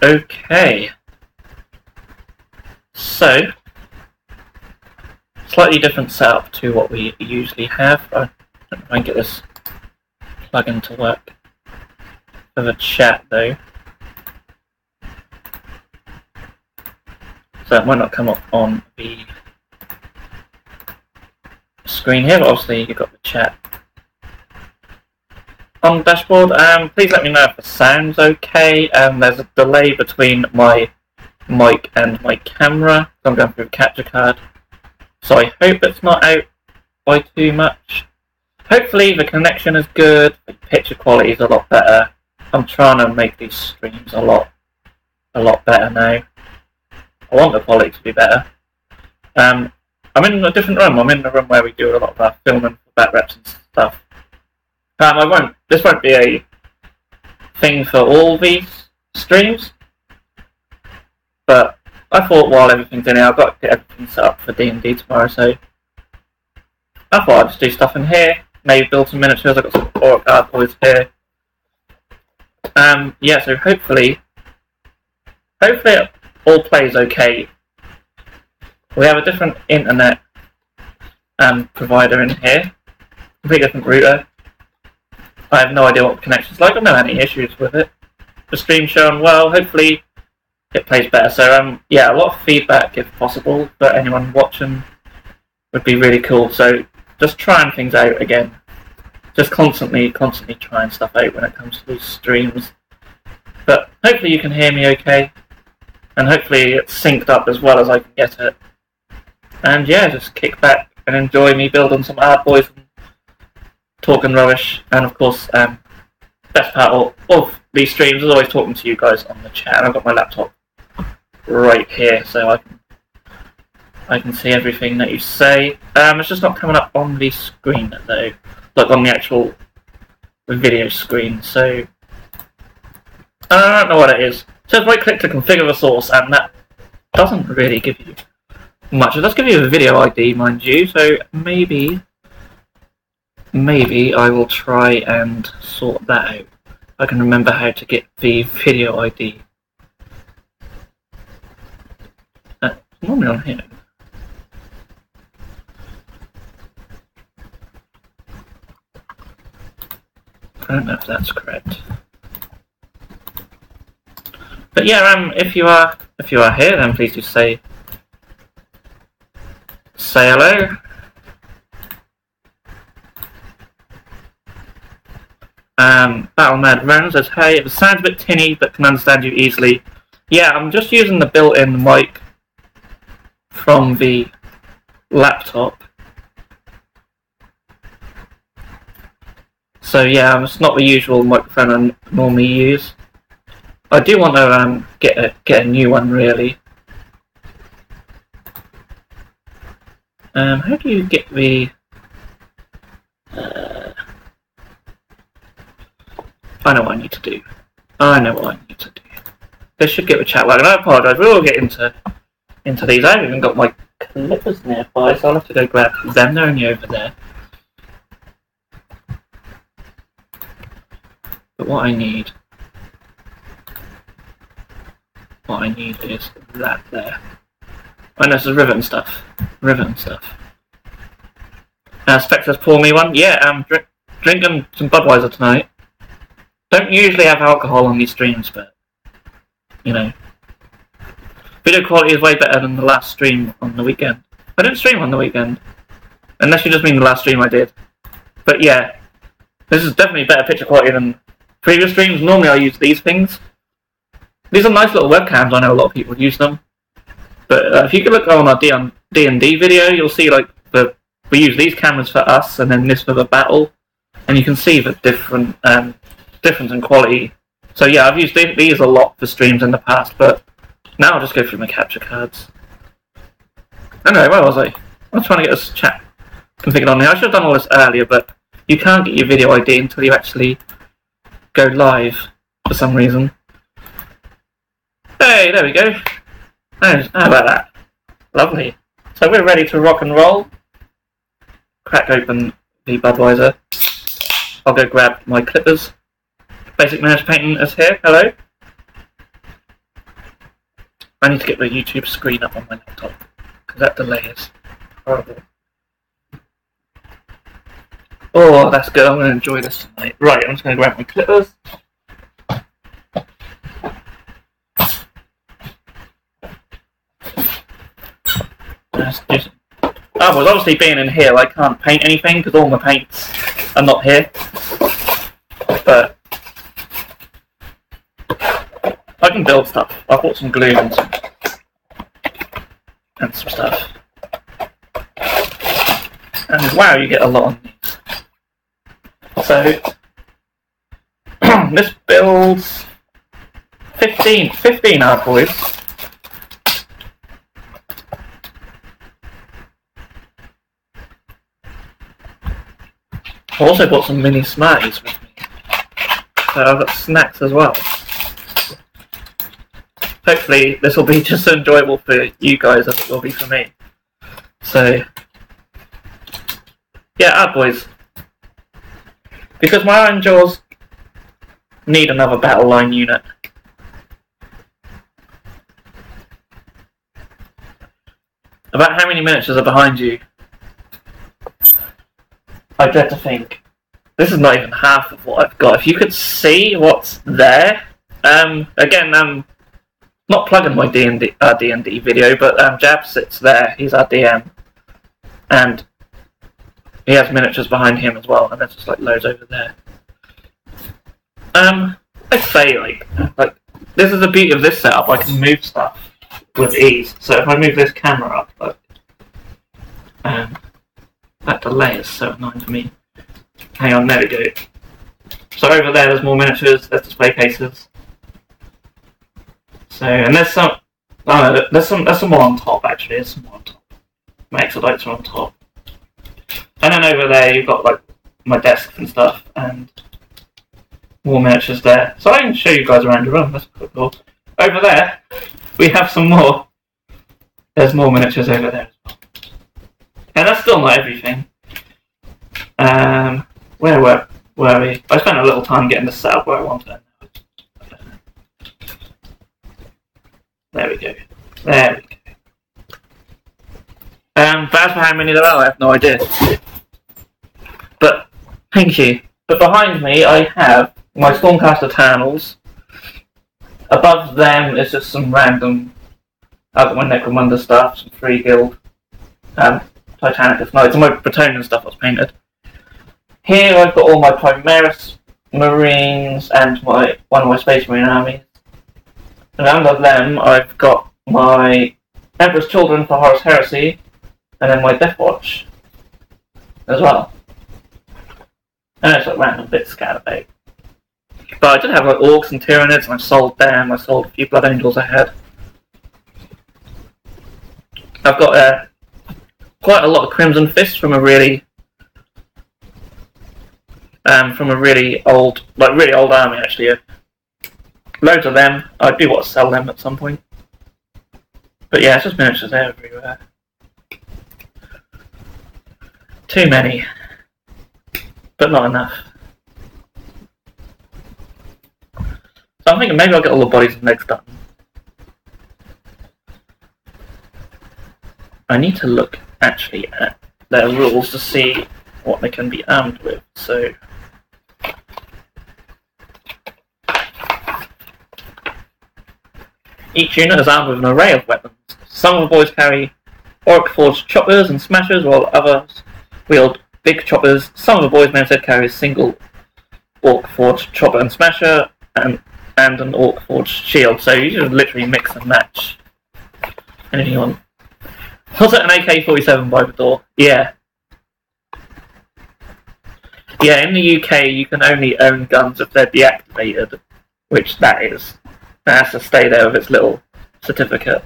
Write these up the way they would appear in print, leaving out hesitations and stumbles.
Okay, so slightly different setup to what we usually have. I don't know if I can get this plugin to work for the chat though, so it might not come up on the screen here, but obviously you've got the chat on the dashboard. Please let me know if the sound's okay. There's a delay between my mic and my camera. I'm going through the capture card, so I hope it's not out by too much. Hopefully the connection is good, the picture quality is a lot better. I'm trying to make these streams a lot better now. I want the quality to be better. I'm in a different room. I'm in the room where we do a lot of our filming for back reps and stuff. This won't be a thing for all these streams, but I thought while everything's in here, I've got to get everything set up for D&D tomorrow, so I thought I'd just do stuff in here, maybe build some miniatures. I've got some card boys here. Yeah, so hopefully it all plays okay. We have a different internet provider in here, completely different router. I have no idea what the connection's like. I don't have any issues with it. The stream's showing well. Hopefully it plays better. So yeah, a lot of feedback if possible for anyone watching would be really cool. So just trying things out again. Just constantly trying stuff out when it comes to these streams. But hopefully you can hear me okay, and hopefully it's synced up as well as I can get it. And yeah, just kick back and enjoy me building some art boys and talking rubbish. And of course, best part of these streams is always talking to you guys on the chat. And I've got my laptop right here, so I can see everything that you say. It's just not coming up on the screen though, like on the actual video screen. So I don't know what it is. So if I click to configure the source, and that doesn't really give you much. It does give you a video ID, mind you. So maybe I will try and sort that out. I can remember how to get the video ID. Normally on here. I don't know if that's correct. But yeah, if you are here, then please do say hello. Battle Mad Ren says, hey, it sounds a bit tinny, but can understand you easily. Yeah, I'm just using the built-in mic from the laptop. So yeah, it's not the usual microphone I normally use. I do want to get a new one, really. How do you get the... I know what I need to do. This should get the chat working. I apologise, we will get into these. I haven't even got my clippers nearby, so I'll have to go grab them. They're only over there. But what I need is that there. Oh no, this is rivet and stuff. Spectre's pour me one. Yeah, drinking some Budweiser tonight. Don't usually have alcohol on these streams, but you know, video quality is way better than the last stream on the weekend. I didn't stream on the weekend, unless you just mean the last stream I did. But yeah, this is definitely better picture quality than previous streams. Normally I use these things. These are nice little webcams. I know a lot of people use them. But if you could look on our D&D video, you'll see like we use these cameras for us, and then this for the battle, and you can see the difference in quality. So yeah, I've used these a lot for streams in the past, but now I'll just go through my capture cards. Anyway, where was I? I was trying to get this chat configured on here. I should have done all this earlier, but you can't get your video ID until you actually go live for some reason. Hey, there we go. How about that? Lovely. So we're ready to rock and roll. Crack open the Budweiser. I'll go grab my clippers. Basic Managed Painting is here. Hello. I need to get the YouTube screen up on my laptop, because that delay is horrible. Oh, that's good. I'm going to enjoy this tonight. Right, I'm just going to grab my clippers. Oh, well, obviously being in here, I can't paint anything because all my paints are not here. But I can build stuff. I bought some glue and some stuff. And wow, you get a lot on these. So this builds 15 hard boys. I also bought some mini Smarties with me, so I've got snacks as well. Hopefully this will be just as enjoyable for you guys as it will be for me. So, yeah, boys. Because my iron jaws need another battle line unit. About how many miniatures are behind you? I dread to think. This is not even half of what I've got. If you could see what's there. Again, not plugging my D&D video, but Jab sits there. He's our DM. And he has miniatures behind him as well, and there's just like loads over there. I'd say like this is the beauty of this setup. I can move stuff with ease. So if I move this camera up, like, that delay is so annoying for me. Hang on, there we go. So over there's more miniatures, there's display cases. So, and there's some more on top actually, there's some more on top. My exolites are on top. And then over there you've got like my desks and stuff, and more miniatures there. So I can show you guys around the room, that's quite cool. Over there, we have some more. There's more miniatures over there as well. And that's still not everything. Where were we? I spent a little time getting this set up where I wanted it. There we go. There we go. But as for how many there are, I have no idea. But, thank you. But behind me, I have my Stormcaster Tannels. Above them is just some random Necromunda stuff, some Free Guild, Titanicus Knights, and my Bretonian stuff was painted. Here I've got all my Primaris Marines and one of my Space Marine armies. And under them I've got my Emperor's Children for Horus Heresy, and then my Death Watch as well. And it's like random bits scattered about. But I did have like Orcs and Tyranids, and I sold them. I sold a few Blood Angels I had. I've got quite a lot of Crimson Fists from a really old army actually. Loads of them. I do want to sell them at some point. But yeah, it's just miniatures everywhere. Too many. But not enough. So I'm thinking maybe I'll get all the bodies and legs done. I need to look actually at their rules to see what they can be armed with. So each unit is armed with an array of weapons. Some of the boys carry Orc Forged choppers and smashers, while others wield big choppers. Some of the boys may instead carry a single Orc Forged chopper and smasher and an Orc Forged shield. So you just literally mix and match anything you want. Was it an AK-47 by the door? Yeah. Yeah, in the UK you can only own guns if they're deactivated, which that is. It has to stay there with its little certificate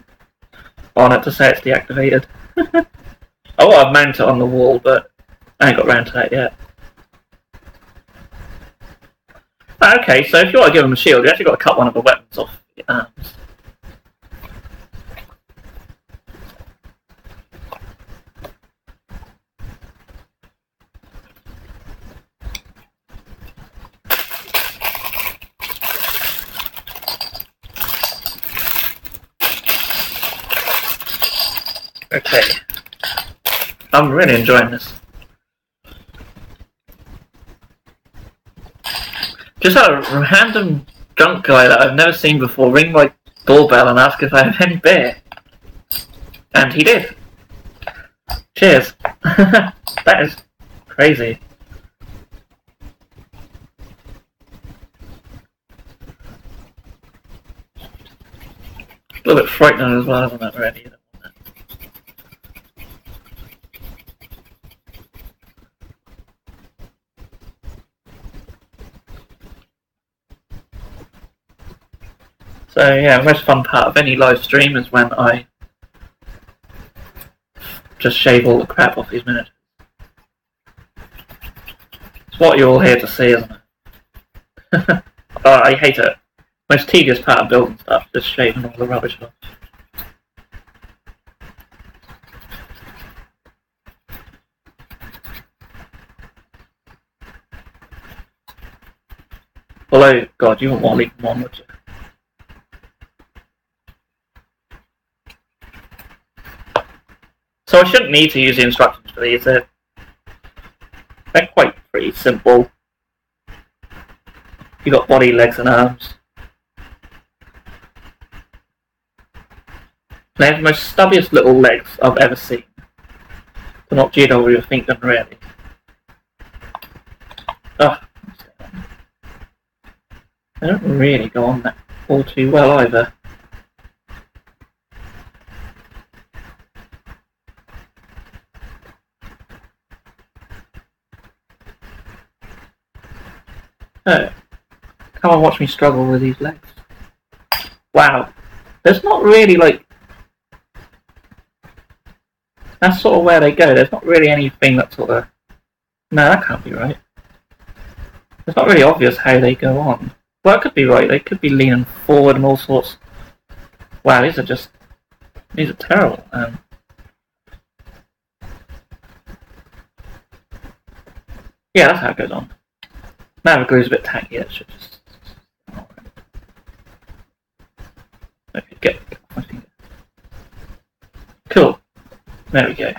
on it to say it's deactivated. I want to mount it on the wall, but I ain't got round to that yet. Okay, so if you want to give them a shield, you actually got to cut one of the weapons off your arms. Okay. I'm really enjoying this. Just had a random drunk guy that I've never seen before ring my doorbell and ask if I have any beer. And he did. Cheers. That is crazy. A little bit frightening as well, isn't it, really? So yeah, the most fun part of any live stream is when I just shave all the crap off these miniatures. It's what you're all here to see, isn't it? Oh, I hate it. Most tedious part of building stuff, just shaving all the rubbish off. Although, God, you wouldn't want to leave them on, would you? So I shouldn't need to use the instructions for these. They're quite pretty simple. You've got body, legs and arms. They have the most stubbiest little legs I've ever seen. They're not jig over your feet than really. Ugh. They don't really go on that all too well either. Oh. Come on, watch me struggle with these legs. Wow. There's not really like... That's sort of where they go. There's not really anything that sort of... No, that can't be right. It's not really obvious how they go on. Well, it could be right. They could be leaning forward and all sorts. Wow, these are terrible. Yeah, that's how it goes on. Now the glue's a bit tacky. It should just... Okay, get my finger. Cool. There we go.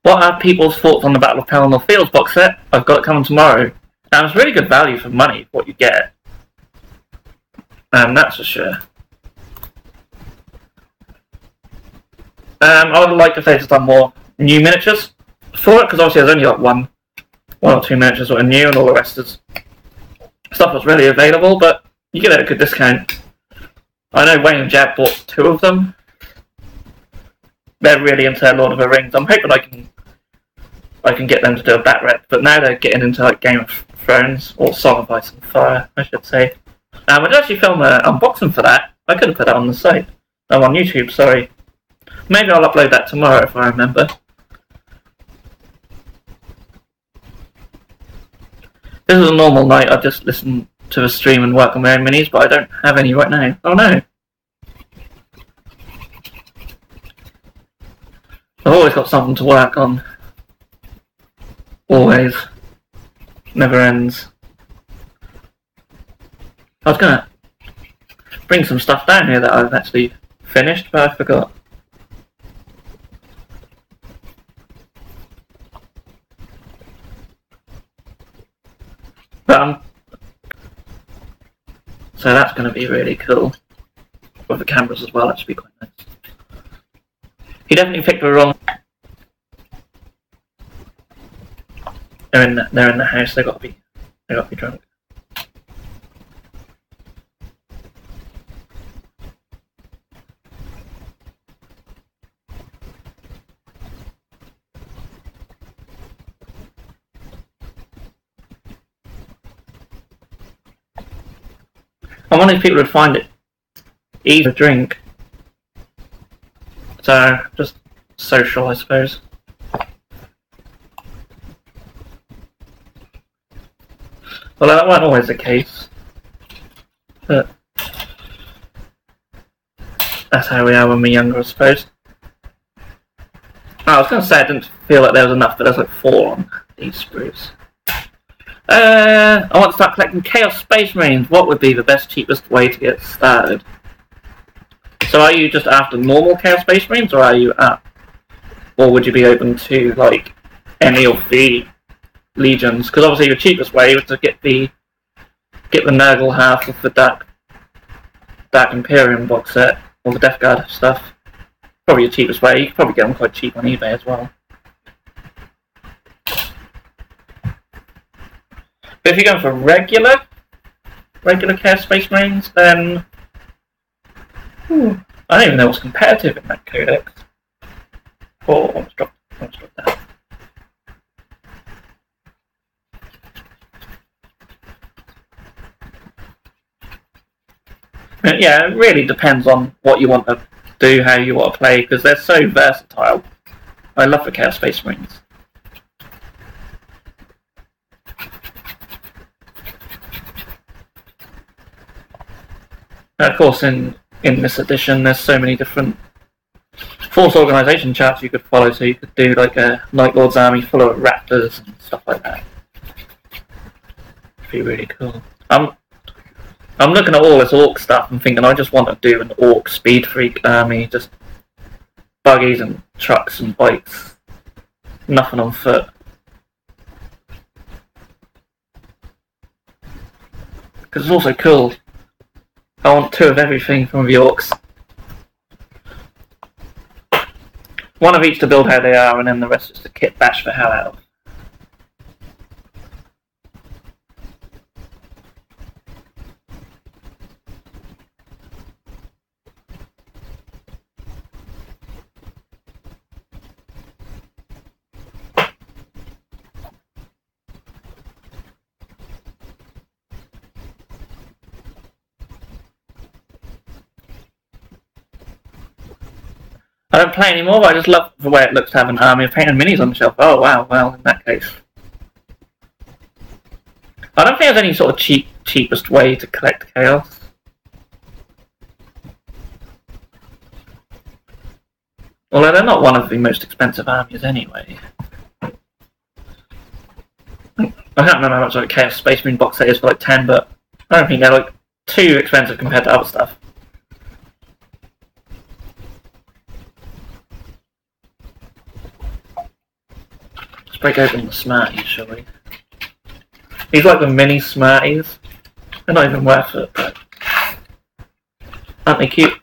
What are people's thoughts on the Battle of Pelennor Fields box set? I've got it coming tomorrow. It's really good value for money, what you get. That's for sure. I would like if they just done more new miniatures for it, because obviously there's only like one or two miniatures that are new, and all the rest is stuff that's really available, but you get it at a good discount. I know Wayne and Jab bought 2 of them. They're really into Lord of the Rings. I'm hoping I can get them to do a bat rep, but now they're getting into like Game of Thrones, or Song of Ice and Fire, I should say. I did actually film an unboxing for that. I could have put that on the site. No, on YouTube, sorry. Maybe I'll upload that tomorrow if I remember. This is a normal night. I've just listened to the stream and work on my own minis, but I don't have any right now. Oh no! I've always got something to work on. Always. Never ends. I was gonna bring some stuff down here that I've actually finished, but I forgot. But so that's going to be really cool. With the cameras as well, that should be quite nice. He definitely picked the wrong... They're in the house, they got to be drunk. I wonder if people would find it easy to drink. So, just social, I suppose. Well, that wasn't always the case. But that's how we are when we're younger, I suppose. I was going to say I didn't feel like there was enough, but there's like 4 on these sprues. I want to start collecting Chaos Space Marines. What would be the best, cheapest way to get started? So are you just after normal Chaos Space Marines, or or would you be open to like any of the legions? Because obviously the cheapest way was to get the Nurgle half of the Dark Imperium box set, or the Death Guard stuff. Probably the cheapest way. You could probably get them quite cheap on eBay as well. But if you're going for regular Chaos Space Marines, then I don't even know what's competitive in that codex. Oh, let's drop that. Yeah, it really depends on what you want to do, how you want to play, because they're so versatile. I love the Chaos Space Marines. And of course, in this edition, there's so many different Force Organization charts you could follow, so you could do like a Night Lord's army full of raptors and stuff like that. It'd be really cool. I'm looking at all this Orc stuff and thinking I just want to do an Orc Speed Freak army, just buggies and trucks and bikes, nothing on foot. Because it's also cool. I want 2 of everything from the Orcs. One of each to build how they are, and then the rest is to kit bash the hell out of. I don't play anymore, but I just love the way it looks to have an army of painted minis on the shelf. Oh wow, well in that case. I don't think there's any sort of cheapest way to collect chaos. Although they're not one of the most expensive armies anyway. I can't remember how much like a Chaos Space Marine box set is for like 10, but I don't think they're like too expensive compared to other stuff. Break open the Smarties, shall we? These are like the mini Smarties. They're not even worth it, but aren't they cute?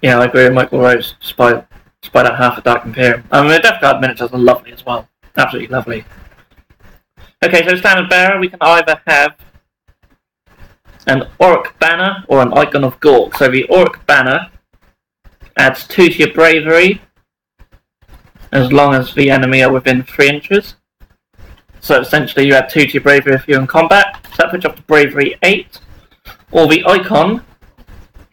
Yeah, I agree with Michael Rose, despite that half a Dark Imperium. I mean, the Death Guard miniatures are lovely as well. Absolutely lovely. Okay, so standard bearer, we can either have an Auric banner or an Icon of Gork. So the Auric banner adds 2 to your bravery, as long as the enemy are within 3 inches. So essentially you add 2 to your bravery if you're in combat. So that puts you up to bravery 8. Or the Icon,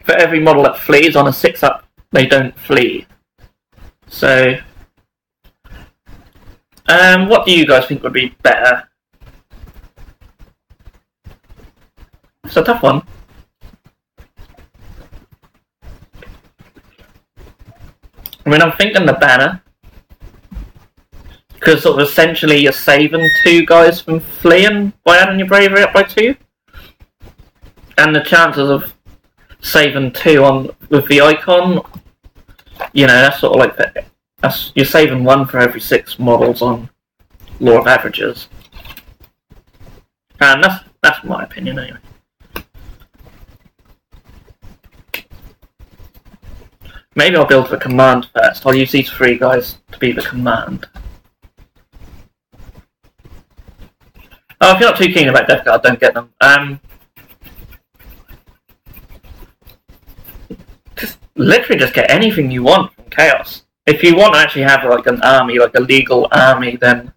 for every model that flees on a 6-up, they don't flee. So, what do you guys think would be better? It's a tough one. I mean, I'm thinking the banner, because sort of essentially you're saving 2 guys from fleeing by adding your bravery up by 2. And the chances of saving 2 with the Icon, you know, that's sort of like you're saving 1 for every 6 models on Law of Averages, and that's my opinion anyway. Maybe I'll build the command first. I'll use these 3 guys to be the command. Oh, if you're not too keen about Death Guard, don't get them. Literally just get anything you want from Chaos. If you want to actually have like an army, like a legal army, then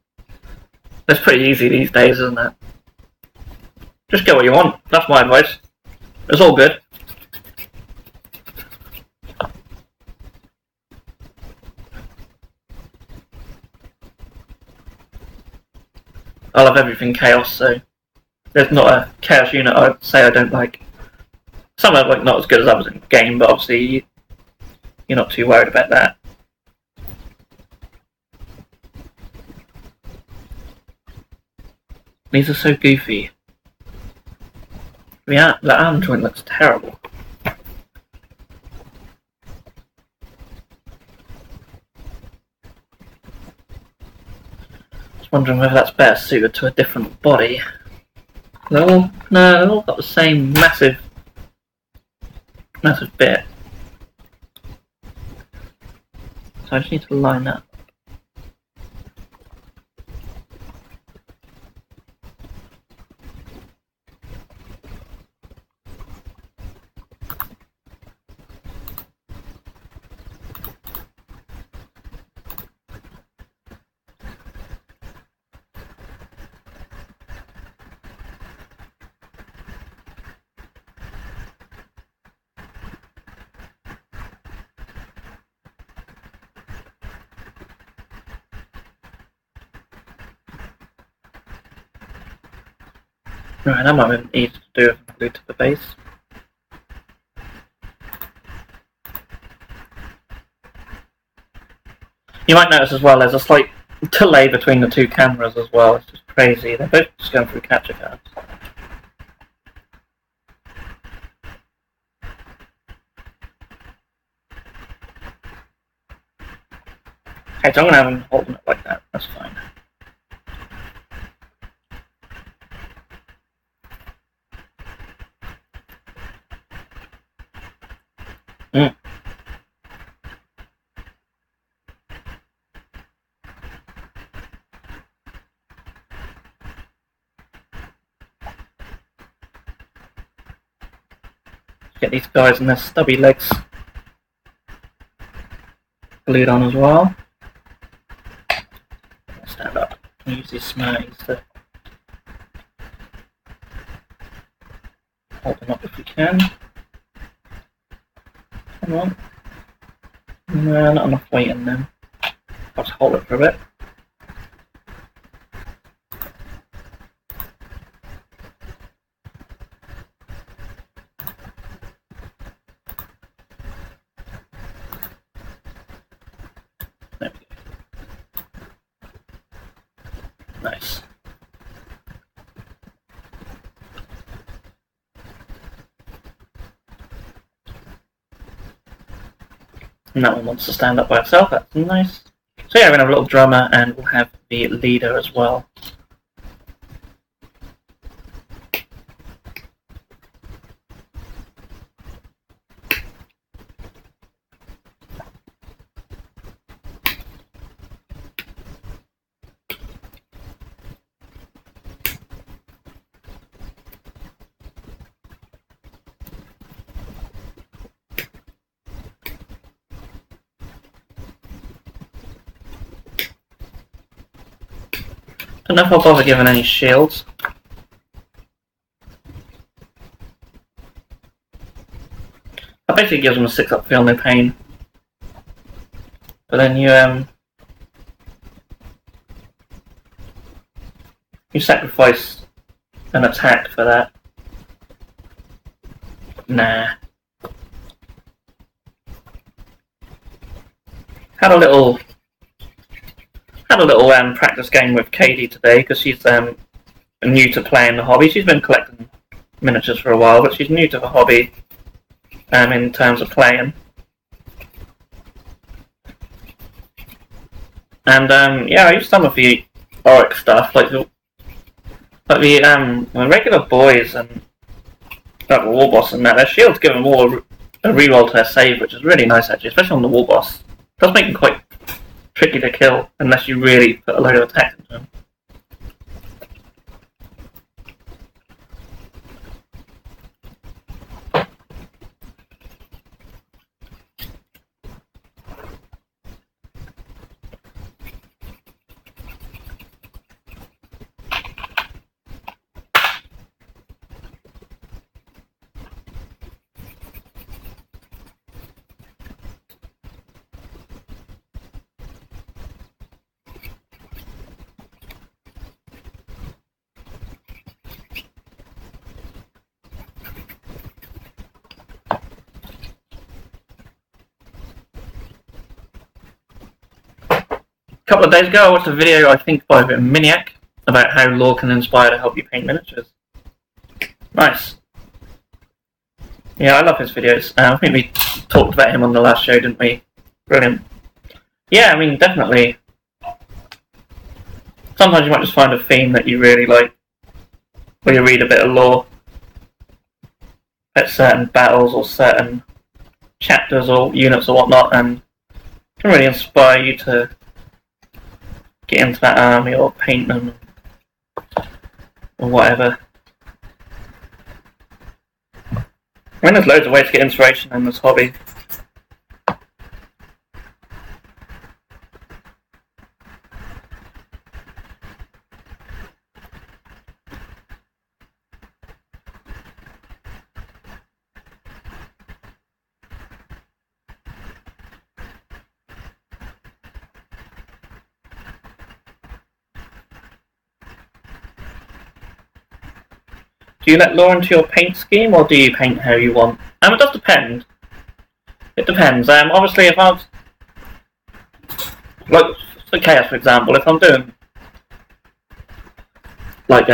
that's pretty easy these days, isn't it? Just get what you want. That's my advice. It's all good. I love everything Chaos, so There's not a chaos unit I'd say I don't like. Some are like not as good as others in the game, but obviously you're not too worried about that. These are so goofy. The arm joint looks terrible. Just wondering whether that's better suited to a different body. They've all got the same massive bit. So I just need to line that. Right, that might be easy to do if I go to the base. You might notice as well there's a slight delay between the two cameras as well. It's just crazy. They're both just going through capture cards. Okay, so I'm going to have them holding it like that. That's fine. Get these guys and their stubby legs glued on as well. Stand up and use these smarties to hold them up if we can. Come on. No, not enough weight in them. I'll just hold it for a bit. There we go. Nice. And that one wants to stand up by itself, that's nice. So yeah, we're going to have a little drummer and we'll have the leader as well. Don't know if I'll bother giving any shields. That basically gives them a 6-up feel, no pain. But then you sacrifice an attack for that. Nah. Had a little practice game with Katie today because she's new to playing the hobby. She's been collecting miniatures for a while, but she's new to the hobby in terms of playing. And yeah, I used some of the Auric stuff, like the regular boys and the war boss and that. Their shields give them all a reroll to their save, which is really nice actually, especially on the war boss. It does make them quite tricky to kill unless you really put a load of attacks into them. couple of days ago, I watched a video, I think, by Miniac about how lore can inspire to help you paint miniatures. Nice. Yeah, I love his videos. I think we talked about him on the last show, didn't we? Brilliant. Yeah, I mean, definitely. Sometimes you might just find a theme that you really like, or you read a bit of lore at certain battles or certain chapters or units or whatnot, and it can really inspire you to get into that army or paint them or whatever. I mean, there's loads of ways to get inspiration in this hobby. Do you let lore into your paint scheme, or do you paint how you want? It does depend. It depends. Obviously, if I was... Like, for Chaos, for example, if I'm doing... Like,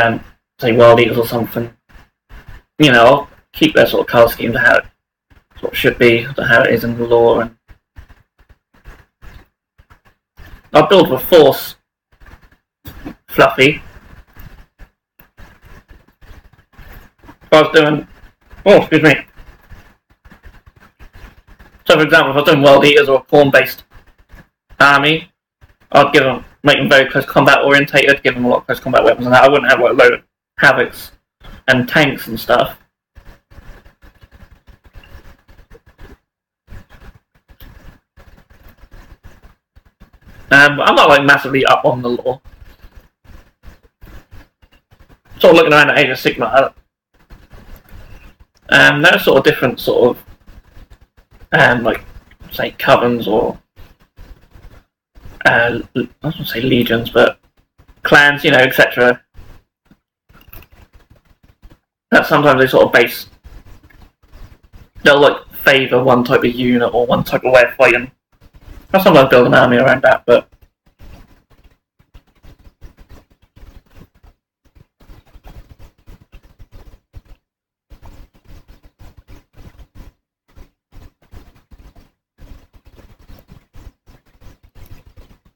say, World Eaters or something, you know, I'll keep their sort of colour scheme to how it sort of should be, to how it is in the lore, and... I'll build with Force Fluffy. If I was doing... Oh, excuse me. So, for example, if I was doing World Eaters or a pawn-based army, I'd make them very close combat orientated, give them a lot of close combat weapons and that. I wouldn't have like, a load of Havocs and tanks and stuff. I'm not like massively up on the lore. Sort of looking around at Age of Sigmar. There are sort of different sort of, like, say, covens or, I was going to say legions, but clans, you know, etc. That sometimes they sort of base, they'll like favour one type of unit or one type of way of fighting. I'll sometimes build an army around that, but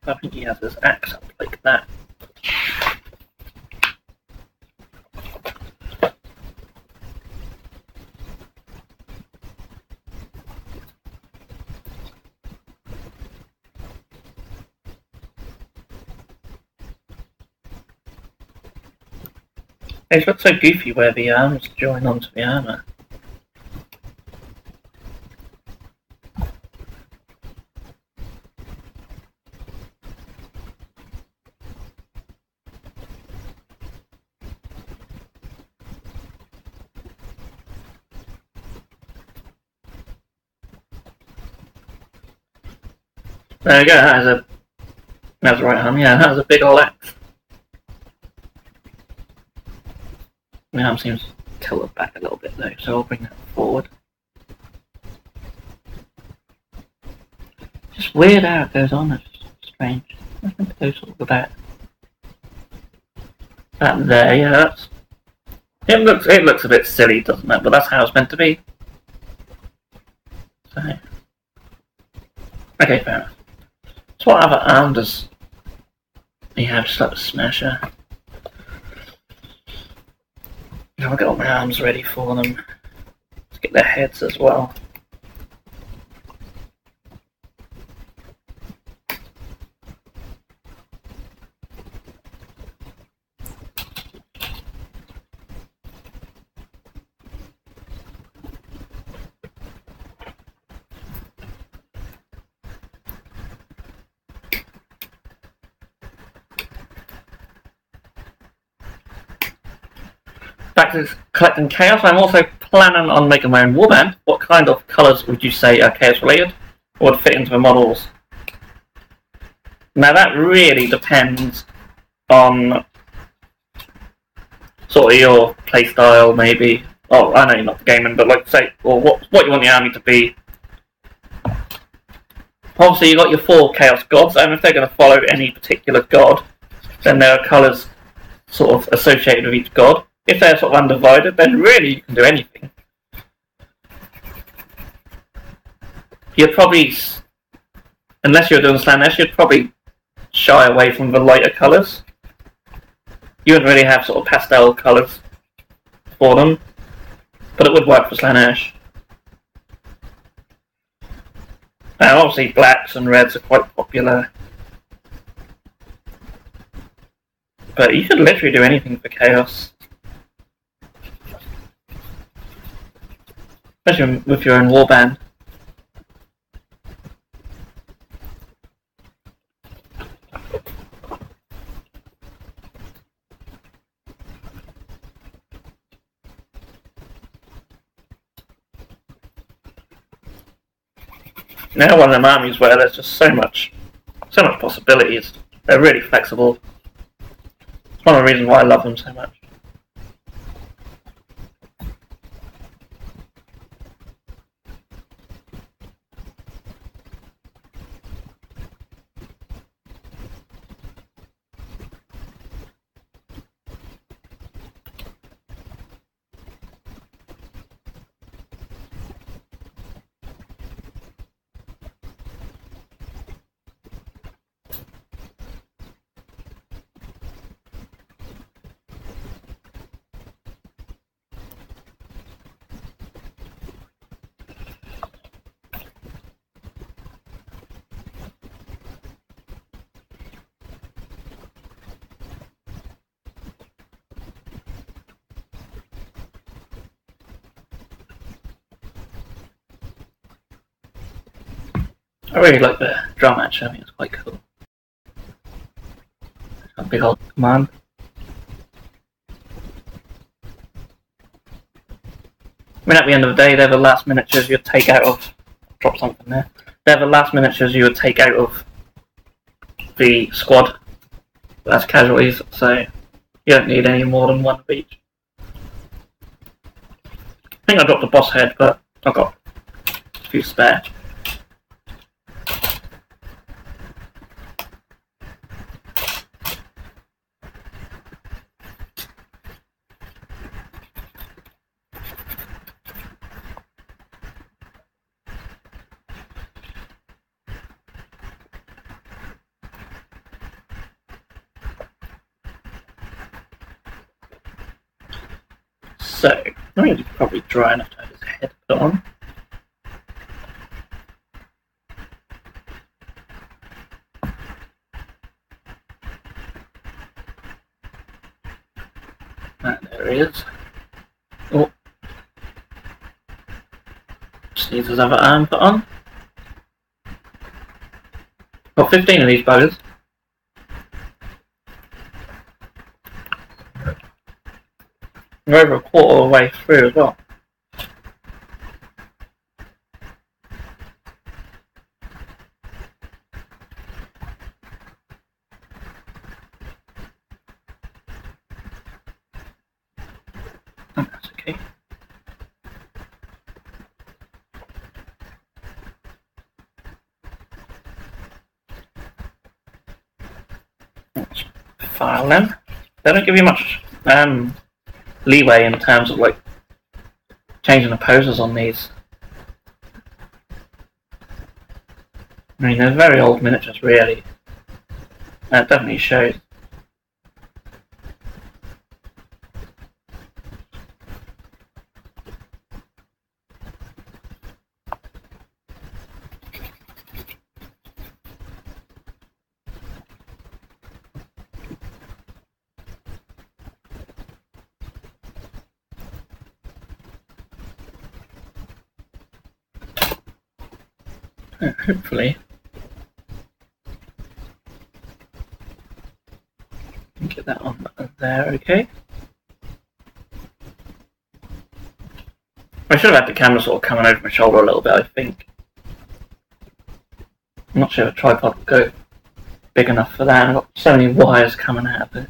I think he has this axe up like that. It's got so goofy where the arms join onto the armour. There we go, that's a right arm, yeah, that was a big ol' axe. My arm seems tilted back a little bit though, so I'll bring that forward. Just weird how it goes on, it's strange. I think it goes sort of about that there, yeah, that's... It looks a bit silly, doesn't it? But that's how it's meant to be. So... Okay, fair enough. So what other arm does he have? Just like the smasher. I'll get all my arms ready for them. Let's get their heads as well. Back to collecting Chaos, I'm also planning on making my own warband. What kind of colours would you say are Chaos related, or would fit into the models? Now that really depends on sort of your playstyle, maybe. Oh, I know you're not gaming, but like say, or what you want the army to be. Obviously, you've got your 4 Chaos Gods, and if they're going to follow any particular god, then there are colours sort of associated with each god. If they're sort of undivided, then really you can do anything. You'd probably, unless you're doing Slanesh, you'd probably shy away from the lighter colours. You wouldn't really have sort of pastel colours for them, but it would work for Slanesh. Now, obviously, blacks and reds are quite popular, but you could literally do anything for Chaos. Especially with your own warband. Now one of them armies where there's just so much possibilities. They're really flexible. It's one of the reasons why I love them so much. I really like the drum match, I think it's quite cool. A big old command. I mean, at the end of the day, they're the last miniatures you'd take out of... Drop something there. They're the last miniatures you would take out of the squad as casualties, so you don't need any more than one of each. I think I dropped the boss head, but I've got a few spare. So, I think it's probably dry enough to have his head put on. And there he is. Oh. Just needs his other arm put on. Got 15 of these buggers. We're over a quarter of the way through as well. Oh, that's okay. Let's file them. They don't give you much leeway in terms of like changing the poses on these. I mean, they're very old miniatures, really. That definitely shows. Hopefully. Get that on there, okay. I should have had the camera sort of coming over my shoulder a little bit, I think. I'm not sure if a tripod will go big enough for that. I've got so many wires coming out of it.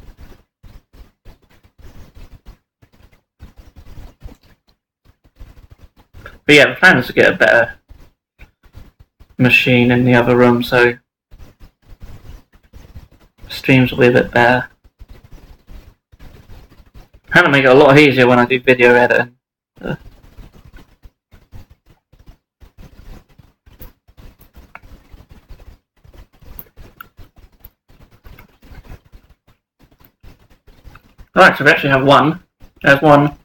But yeah, the plan is to get a better machine in the other room, so streams will be a bit better. And it'll make it a lot easier when I do video editing. Alright, so we actually have one. There's one.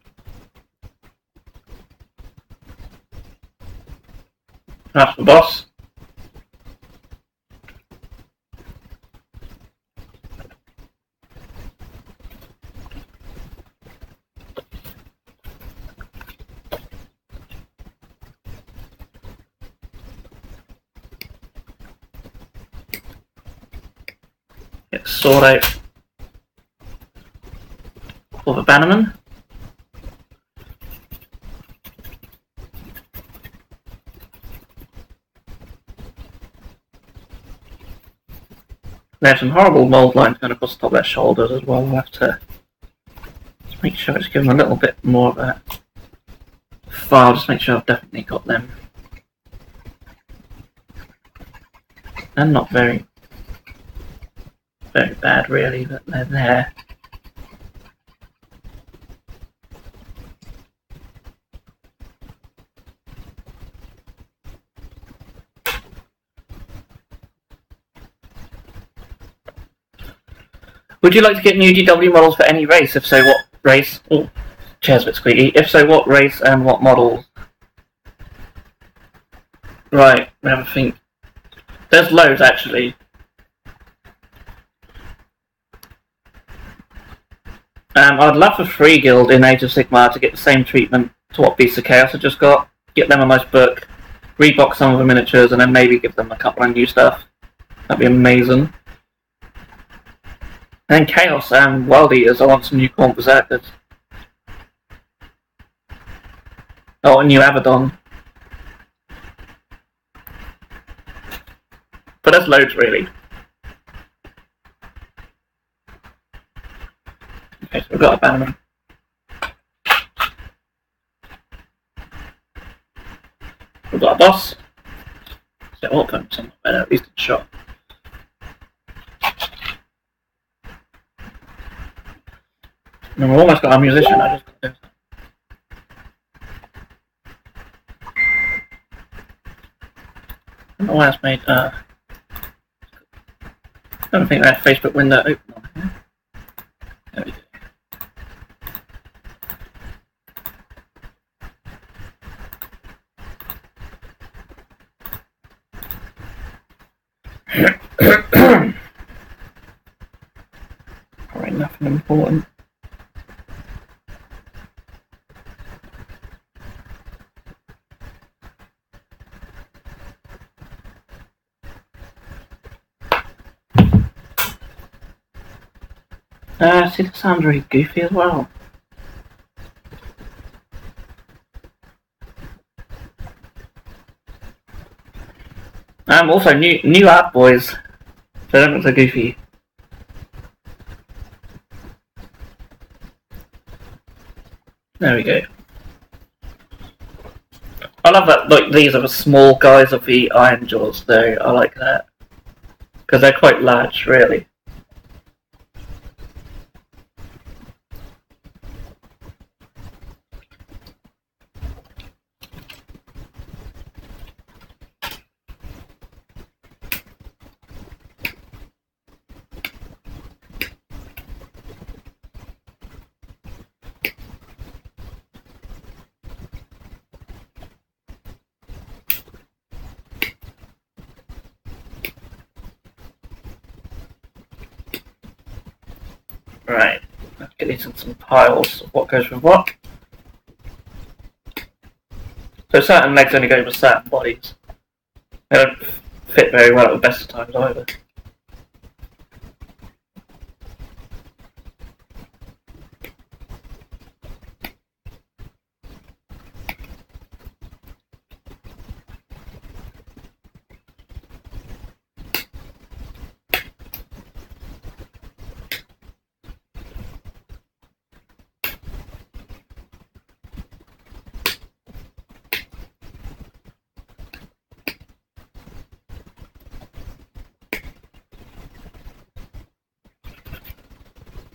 That's the boss. Get the sword out for the bannerman. There's some horrible mold lines going across the top of their shoulders as well. We'll have to just make sure it's given a little bit more of a file. Just make sure I've definitely got them. They're not very bad really, but they're there. Would you like to get new GW models for any race? If so, what race? Oh, chair's a bit squeaky. If so, what race and what models? Right, we have a think. There's loads actually. I'd love for Free Guild in Age of Sigmar to get the same treatment to what Beasts of Chaos have just got. Get them a nice book, rebox some of the miniatures, and then maybe give them a couple of new stuff. That'd be amazing. And then Chaos and Wild Eaters, I want some new Corn Berserkers. Oh, a new Abaddon. But there's loads really. Okay, so we've got a bannerman. We've got a boss. So all put something better, at least in shot. And we've almost got our musician, I just got this. I don't know why that's made I don't think that Facebook window open on here. There we go. Alright, nothing important. See, that sounds really goofy as well. Also new art, boys. So they don't look so goofy. There we go. I love that. Like these are the small guys of the Iron Jaws, though. I like that because they're quite large, really. Right, let's get these in some piles of what goes with what. So certain legs only go with certain bodies. They don't fit very well at the best of times either.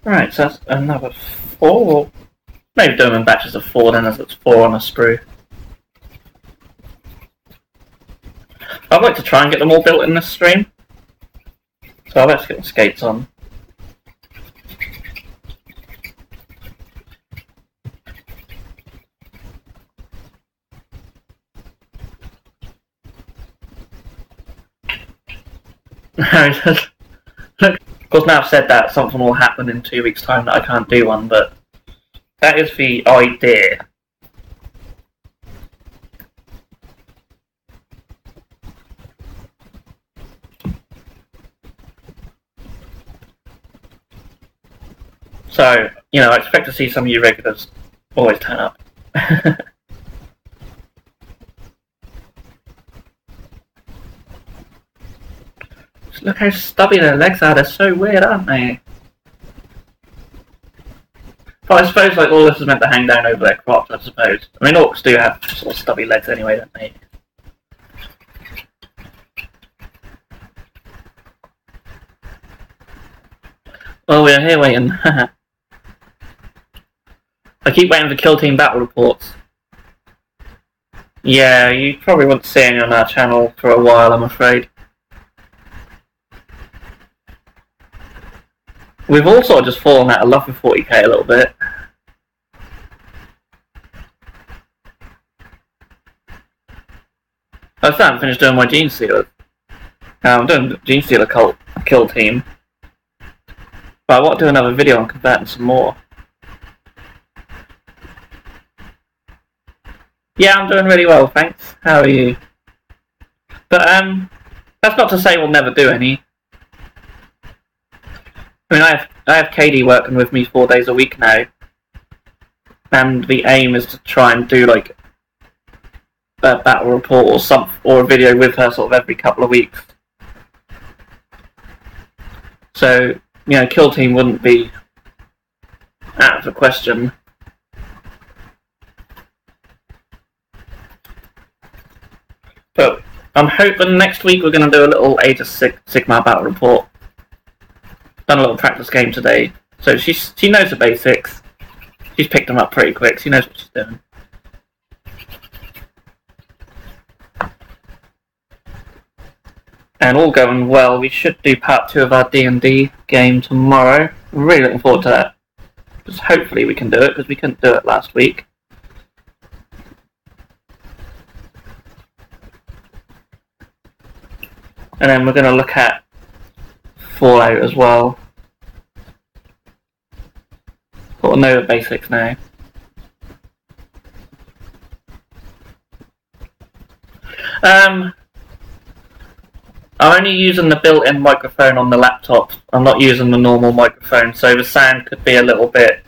Right, so that's another 4. Maybe do them in batches of 4 then, as it's 4 on a sprue. I'd like to try and get them all built in this stream. So let's get the skates on. Look, of course, now I've said that, something will happen in 2 weeks' time that I can't do one, but that is the idea. So, you know, I expect to see some of you regulars always turn up. Just look how stubby their legs are, they're so weird, aren't they? But I suppose like all this is meant to hang down over their crops, I suppose. I mean, orcs do have sort of stubby legs anyway, don't they? Well, we're here waiting. I keep waiting for kill team battle reports. Yeah, you probably won't see any on our channel for a while, I'm afraid. We've all sort of just fallen out of love with 40k a little bit. I still haven't finished doing my Gene Stealer. I'm doing Gene Stealer cult kill team. But I want to do another video on converting some more. Yeah, I'm doing really well, thanks. How are you? But that's not to say we'll never do any. I mean, I have KD working with me 4 days a week now, and the aim is to try and do like a battle report or a video with her sort of every couple of weeks. So, you know, kill team wouldn't be out of the question. But I'm hoping next week we're going to do a little Age of Sigmar battle report. Done a little practice game today, so she knows the basics. She's picked them up pretty quick. She knows what she's doing. And all going well, we should do part 2 of our D&D game tomorrow. I'm really looking forward to that. Because hopefully we can do it, because we couldn't do it last week. And then we're going to look at Fallout as well. Got to know the basics now. I'm only using the built-in microphone on the laptop. I'm not using the normal microphone, so the sound could be a little bit...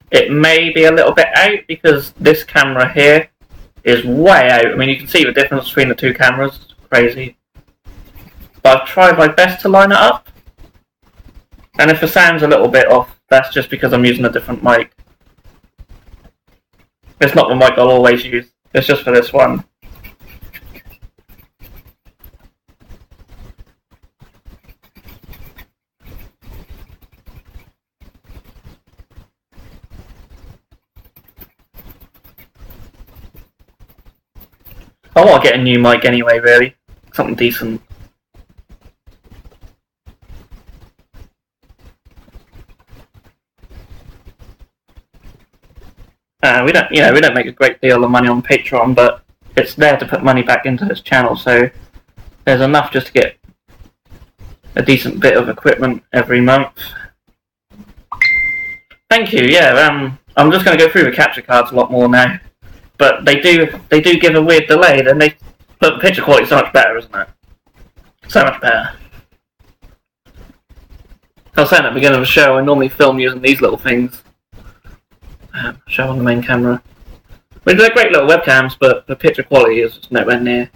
It may be a little bit out, because this camera here is way out. I mean, you can see the difference between the two cameras. It's crazy. But I've tried my best to line it up. And if the sound's a little bit off, that's just because I'm using a different mic. It's not the mic I'll always use. It's just for this one. I want to get a new mic anyway, really. Something decent. We don't make a great deal of money on Patreon, but it's there to put money back into this channel, so there's enough just to get a decent bit of equipment every month. Thank you. Yeah, I'm just going to go through the capture cards a lot more now, but they do give a weird delay. Then but the picture quality is so much better, isn't it? So much better. I was saying at the beginning of the show, I normally film using these little things. Show on the main camera. I mean, they're great little webcams, but the picture quality is just nowhere near.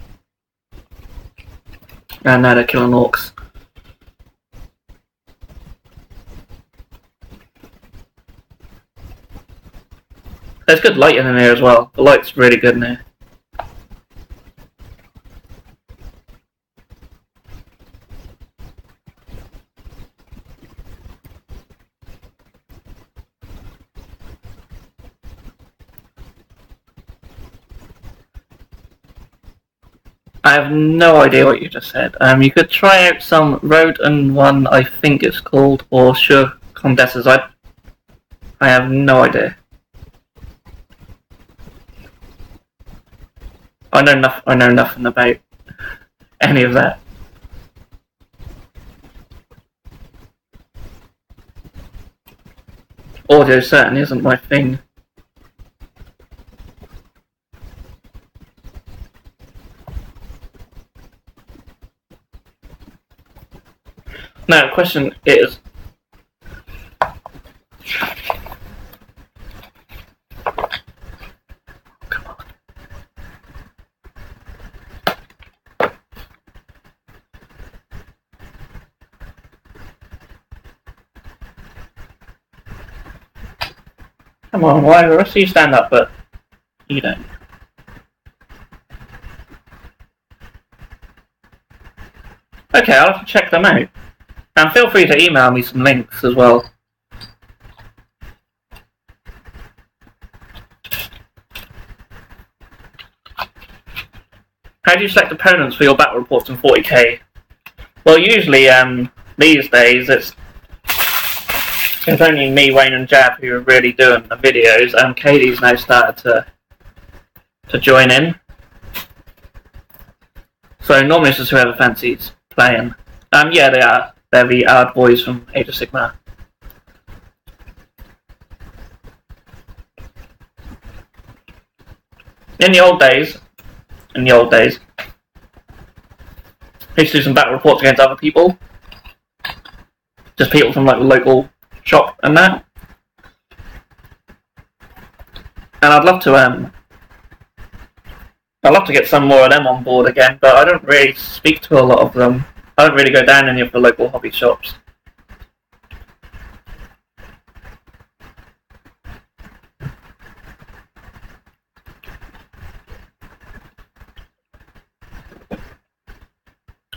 And now they're killing orcs. There's good lighting in here as well. The light's really good in here. I have no idea what you just said. You could try out some Road and One, I think it's called, or Sure Condensers. I have no idea. I know nothing about any of that. Audio certainly isn't my thing. Now, the question is, come on, why the rest of you stand up, but you don't. Okay, I'll have to check them out. And feel free to email me some links as well. How do you select opponents for your battle reports in 40k? Well, usually, these days, it's only me, Wayne and Jab who are really doing the videos, and Katie's now started to join in. So normally it's just whoever fancies playing. Yeah, they are. They're the Ard boys from Age of Sigmar. In the old days, I used to do some battle reports against other people. Just people from like the local shop and that. And I'd love to get some more of them on board again, but I don't really speak to a lot of them. I don't really go down any of the local hobby shops.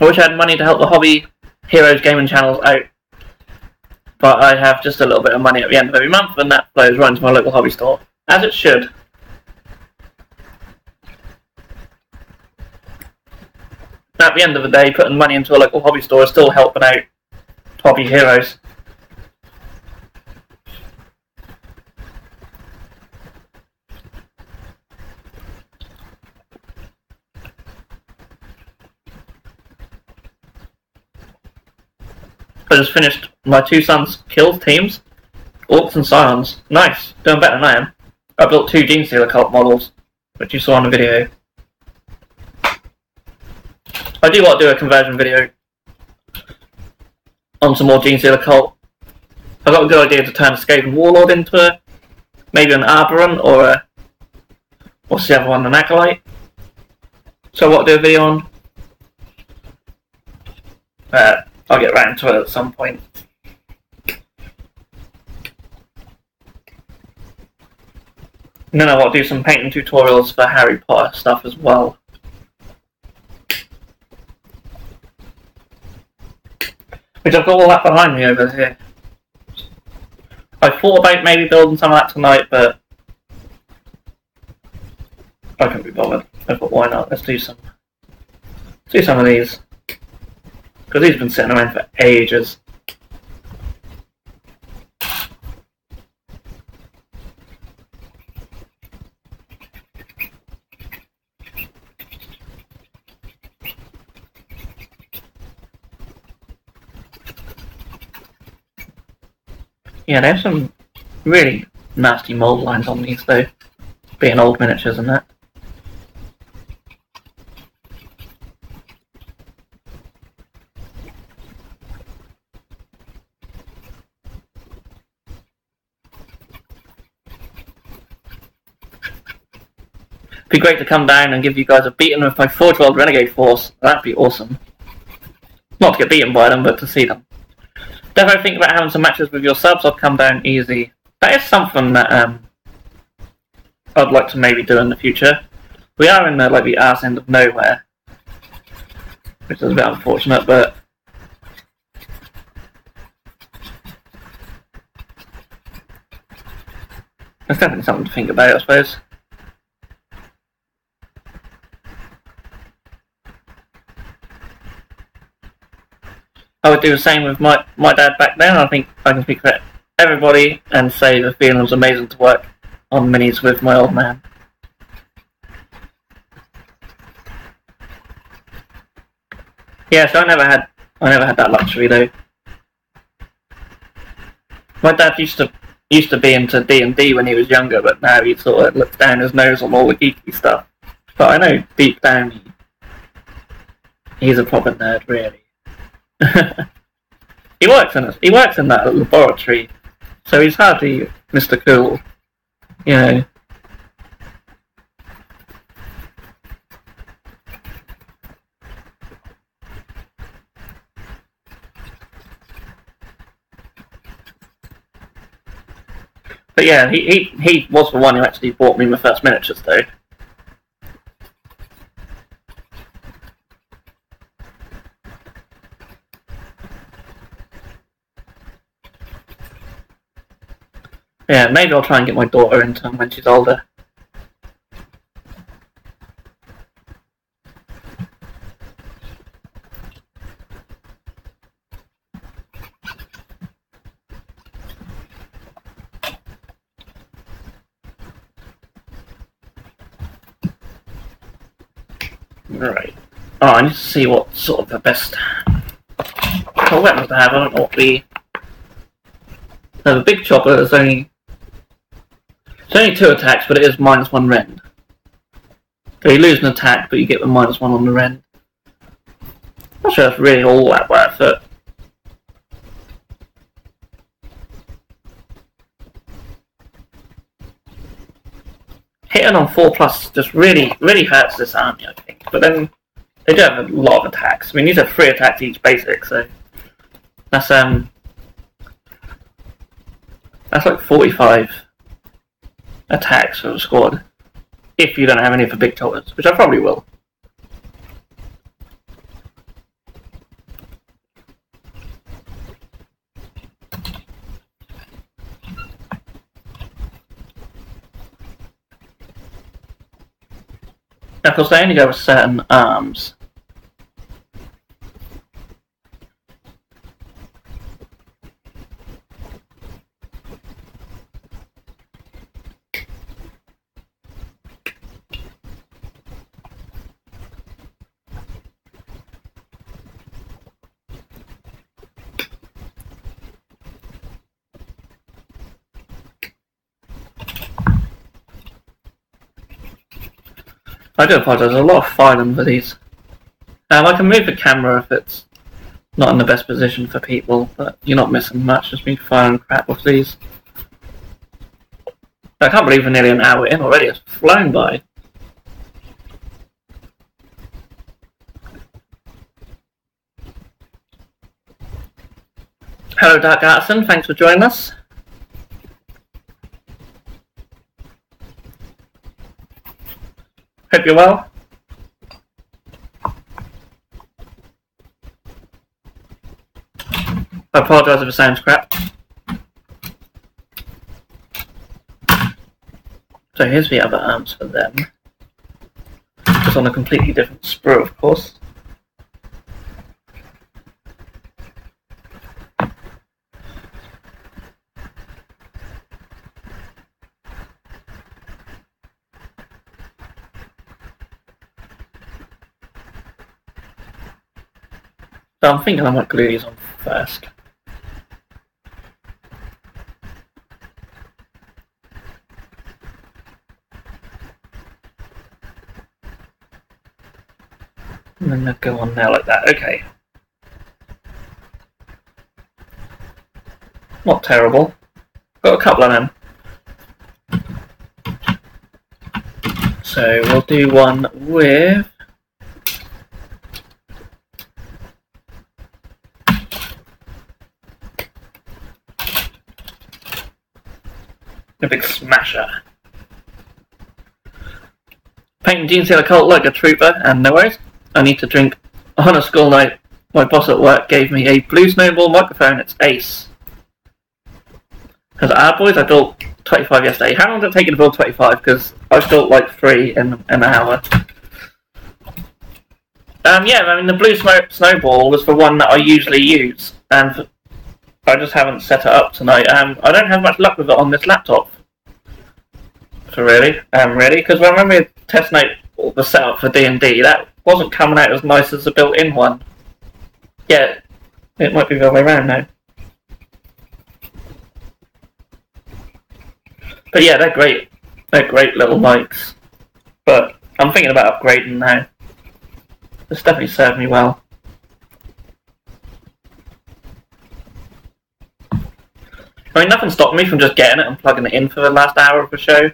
I wish I had money to help the Hobby Heroes gaming channels out, but I have just a little bit of money at the end of every month, and that flows right into my local hobby store, as it should. At the end of the day, putting money into a local hobby store is still helping out Hobby Heroes. I just finished my two sons' kill teams, Orcs and Scions. Nice, doing better than I am. I built 2 Genestealer cult models, which you saw on the video. I do want to do a conversion video on some more Genestealer cult. I've got a good idea to turn a Skaven Warlord into maybe an Arboran or a... what's the other one, an Acolyte. So I want to do a video on. I'll get round to it at some point. And then I want to do some painting tutorials for Harry Potter stuff as well. Which I've got all that behind me over here. I thought about maybe building some of that tonight, but I couldn't be bothered. I thought, why not? Let's do some of these. Because these have been sitting around for ages. Yeah, there's some really nasty mold lines on these though, being old miniatures and that. It'd be great to come down and give you guys a beating with my Forge-World Renegade Force. That'd be awesome. Not to get beaten by them, but to see them. Definitely think about having some matches with your subs. I'll come down easy. That is something that I'd like to maybe do in the future. We are in the arse end of nowhere, which is a bit unfortunate, but it's definitely something to think about, I suppose. I'd do the same with my dad back then. I think I can speak for everybody and say the feeling was amazing to work on minis with my old man. Yeah, so I never had that luxury though. My dad used to be into D&D when he was younger, but now he sort of looks down his nose on all the geeky stuff. But I know deep down he's a proper nerd, really. He works in that laboratory, so he's hardly Mr. Cool, you know. But yeah, he was the one who actually bought me my first miniatures, though. Yeah, maybe I'll try and get my daughter into them when she's older. Right. Oh, I need to see what sort of the best weapons to have. I don't know what the... No, the big chopper is only... It's only 2 attacks, but it is -1 rend. So you lose an attack, but you get the -1 on the rend. Not sure it's really all that worth it. Hitting on 4+ just really hurts this army, I think. But then they do have a lot of attacks. I mean, these are 3 attacks each basic, so that's like 45 attacks for the squad. If you don't have any of the big choppers, which I probably will. Of course, they only go with certain arms. I do apologise, there's a lot of filing for these. I can move the camera if it's not in the best position for people, but you're not missing much, just me firing crap with these. I can't believe we're nearly an hour in already, it's flown by. Hello Dark Artisan, thanks for joining us. Hope you're well. I apologise if it sounds crap. So here's the other arms for them. Just on a completely different sprue, of course. So I'm thinking I might glue these on first. And then they'll go on there like that, okay. Not terrible. Got a couple of them. So we'll do one with... a big smasher. Painting Gene Seal Cult like a trooper, and no worries. I need to drink on a school night. My boss at work gave me a blue snowball microphone, it's ace. Because boys, I built 25 yesterday. How long did it take you to build 25? Because I built like 3 in an hour. Yeah, I mean the blue snowball was the one that I usually use, and I just haven't set it up tonight. I don't have much luck with it on this laptop. So really, because when we test out the setup for D&D, that wasn't coming out as nice as the built-in one. Yeah, it might be the other way around now. But yeah, they're great. They're great little mics. But I'm thinking about upgrading now. It's definitely served me well. I mean, nothing stopped me from just getting it and plugging it in for the last hour of the show.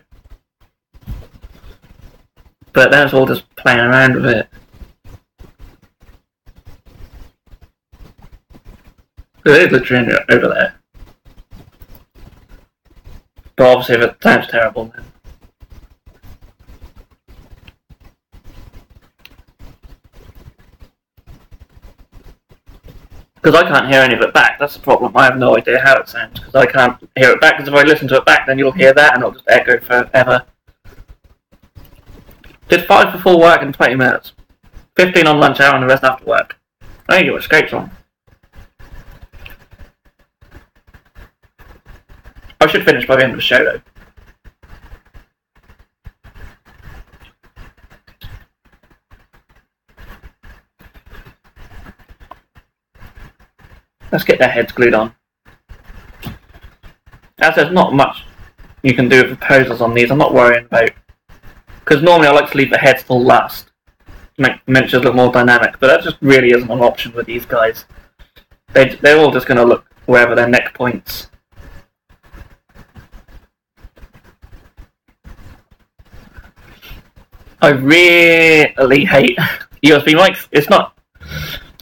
But then it's all just playing around with it. It is literally over there. But obviously if it sounds terrible then. Because I can't hear any of it back, that's the problem. I have no idea how it sounds, because I can't hear it back, because if I listen to it back, then you'll hear that, and it'll just echo forever. Did 5 for full work in 20 minutes. 15 on lunch hour, and the rest after work. There you go, escapes on. I should finish by the end of the show, though. Let's get their heads glued on. As there's not much you can do with the poses on these, I'm not worrying about. Because normally I like to leave the heads till last. To make miniatures look more dynamic, but that just really isn't an option with these guys. They're all just going to look wherever their neck points. I really hate USB mics. It's not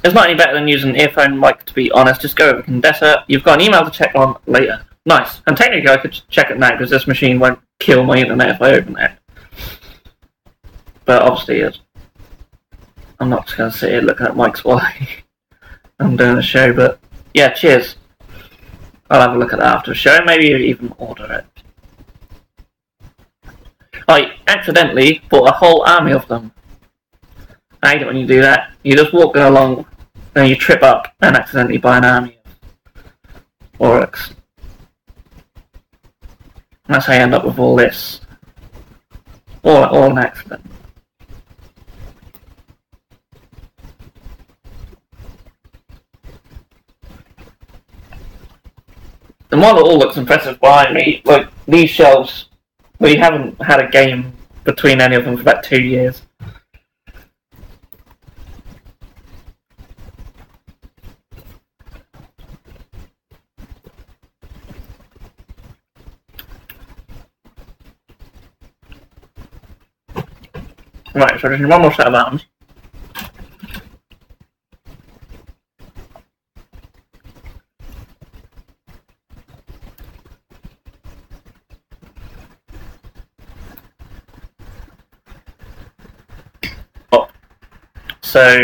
any better than using an earphone mic, to be honest. Just go over a condenser. You've got an email to check on later. Nice. And technically I could check it now, because this machine won't kill my internet if I open it. But obviously I'm not just going to sit here looking at mics while I'm doing the show. But yeah, cheers. I'll have a look at that after the show. Maybe even order it. I accidentally bought a whole army of them. I hate it when you do that. You just walk along and you trip up and accidentally buy an army of Oryx. That's how you end up with all this. All an accident. The model all looks impressive behind me. Like, these shelves, we haven't had a game between any of them for about 2 years. Right, so there's one more set of arms. So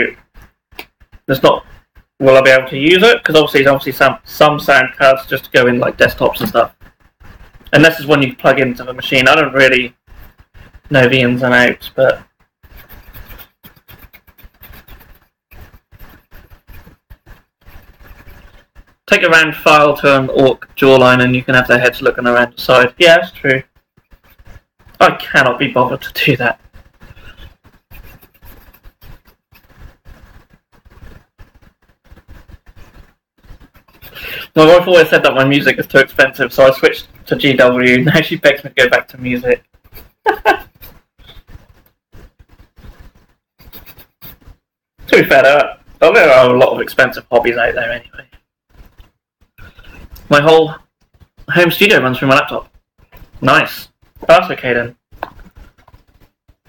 there's not. Will I be able to use it? Because obviously some sound cards just go in like desktops and stuff. And this is one you plug into the machine. I don't really know the ins and outs, but take a round file to an orc jawline and you can have their heads looking around the side. Yeah, that's true. I cannot be bothered to do that. My wife always said that my music is too expensive, so I switched to GW. Now she begs me to go back to music. To be fair, there are a lot of expensive hobbies out there anyway. My whole home studio runs through my laptop. Nice. That's okay then.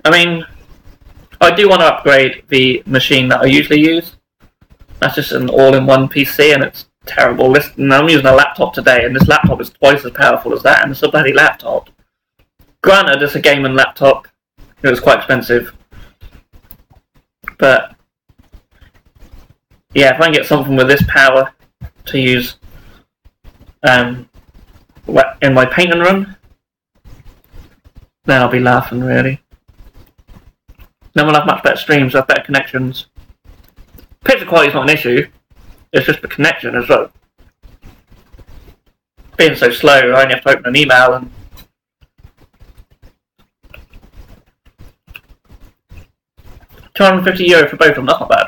I mean, I do want to upgrade the machine that I usually use. That's just an all-in-one PC and it's terrible. I'm using a laptop today and this laptop is twice as powerful as that and it's a bloody laptop. Granted, it's a gaming laptop. It was quite expensive. But yeah, if I can get something with this power to use in my painting room, then I'll be laughing really. Then we'll have much better streams, have better connections. Picture quality is not an issue. It's just the connection as well. Being so slow, I only have to open an email and €250 for both of them. That's not bad.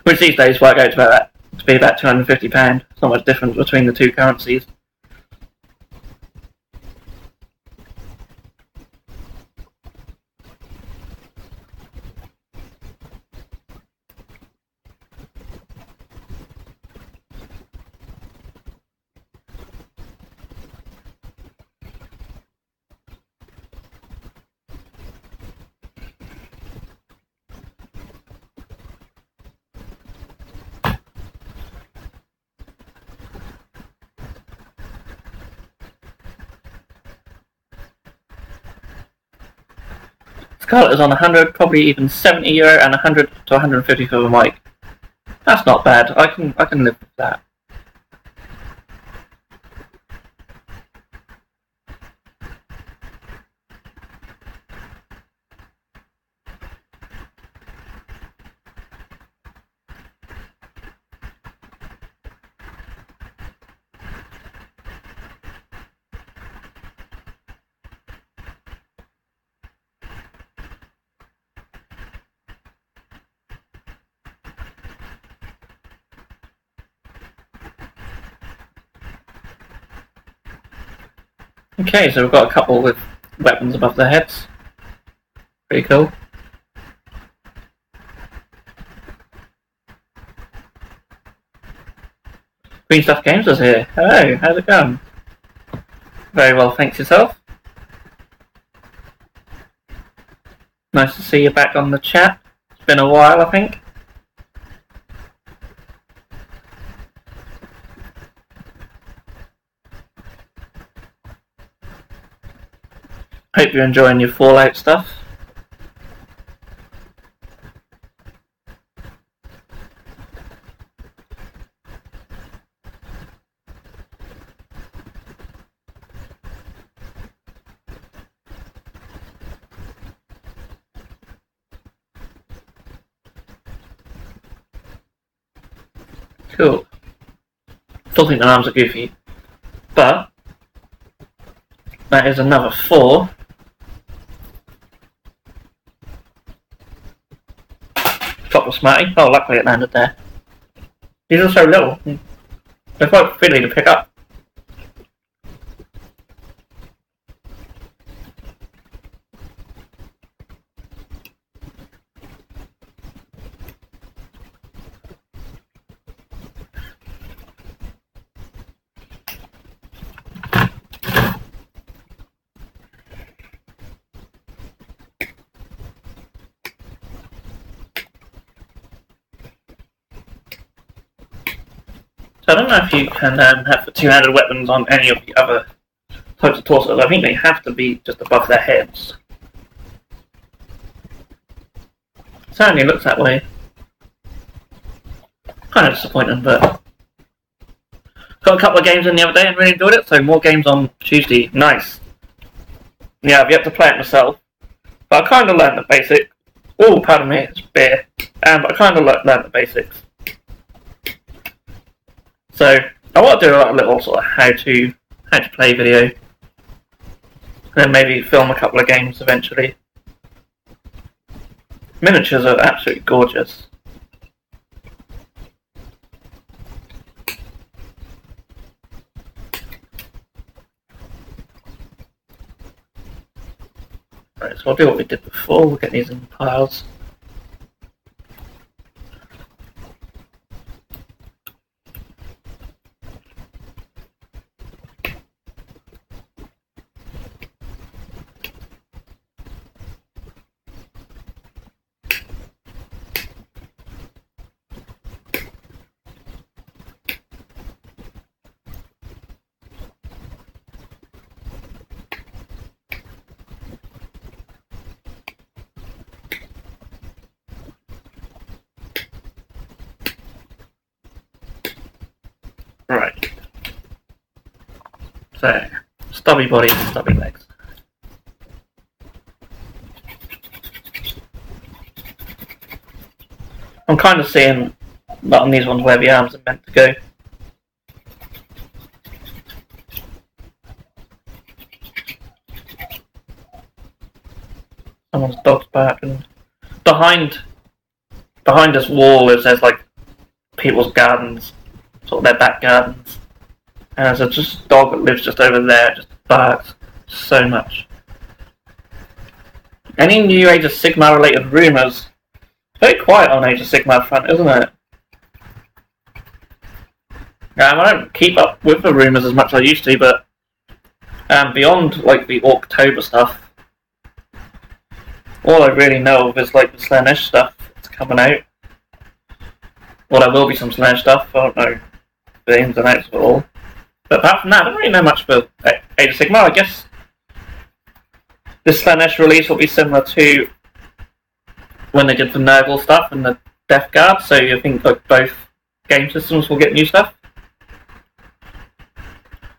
Which these days work out to be about £250. It's not much difference between the two currencies. Scarlett is on 100, probably even €70 and 100 to 150 for the mic. That's not bad. I can live with that. Okay, so we've got a couple with weapons above their heads. Pretty cool. Green Stuff Games is here. Hello, how's it going? Very well, thanks yourself. Nice to see you back on the chat. It's been a while, I think. Hope you're enjoying your Fallout stuff. Cool. Still think the arms are goofy, but that is another 4. Top of Smarty. Oh, luckily it landed there. These are so little. They're quite fiddly to pick up. So I don't know if you can have the two-handed weapons on any of the other types of torsos. I think they have to be just above their heads. Certainly looks that way. Kind of disappointing, but got a couple of games in the other day and really enjoyed it, so more games on Tuesday. Nice. Yeah, I've yet to play it myself, but I kind of learned the basics. Oh, pardon me, it's beer. But I kind of learned the basics. So I want to do a little sort of how to play video, and then maybe film a couple of games eventually. Miniatures are absolutely gorgeous. Right, so I'll do what we did before. We'll get these in piles. So, stubby body and stubby legs. I'm kind of seeing that on these ones where the arms are meant to go. Someone's dog's back, and behind this wall there's like people's gardens, sort of their back gardens. And there's a just dog that lives just over there, just barks so much. Any new Age of Sigmar related rumours? Very quiet on Age of Sigmar front, isn't it? I don't keep up with the rumours as much as I used to, but beyond like the October stuff, all I really know of is like the Slaanesh stuff that's coming out. Well, there will be some Slaanesh stuff. I don't know the ins and outs of it all. But apart from that, I don't really know much for Age of Sigmar. I guess this Slaanesh release will be similar to when they did the Nurgle stuff and the Death Guard, so you think like both game systems will get new stuff.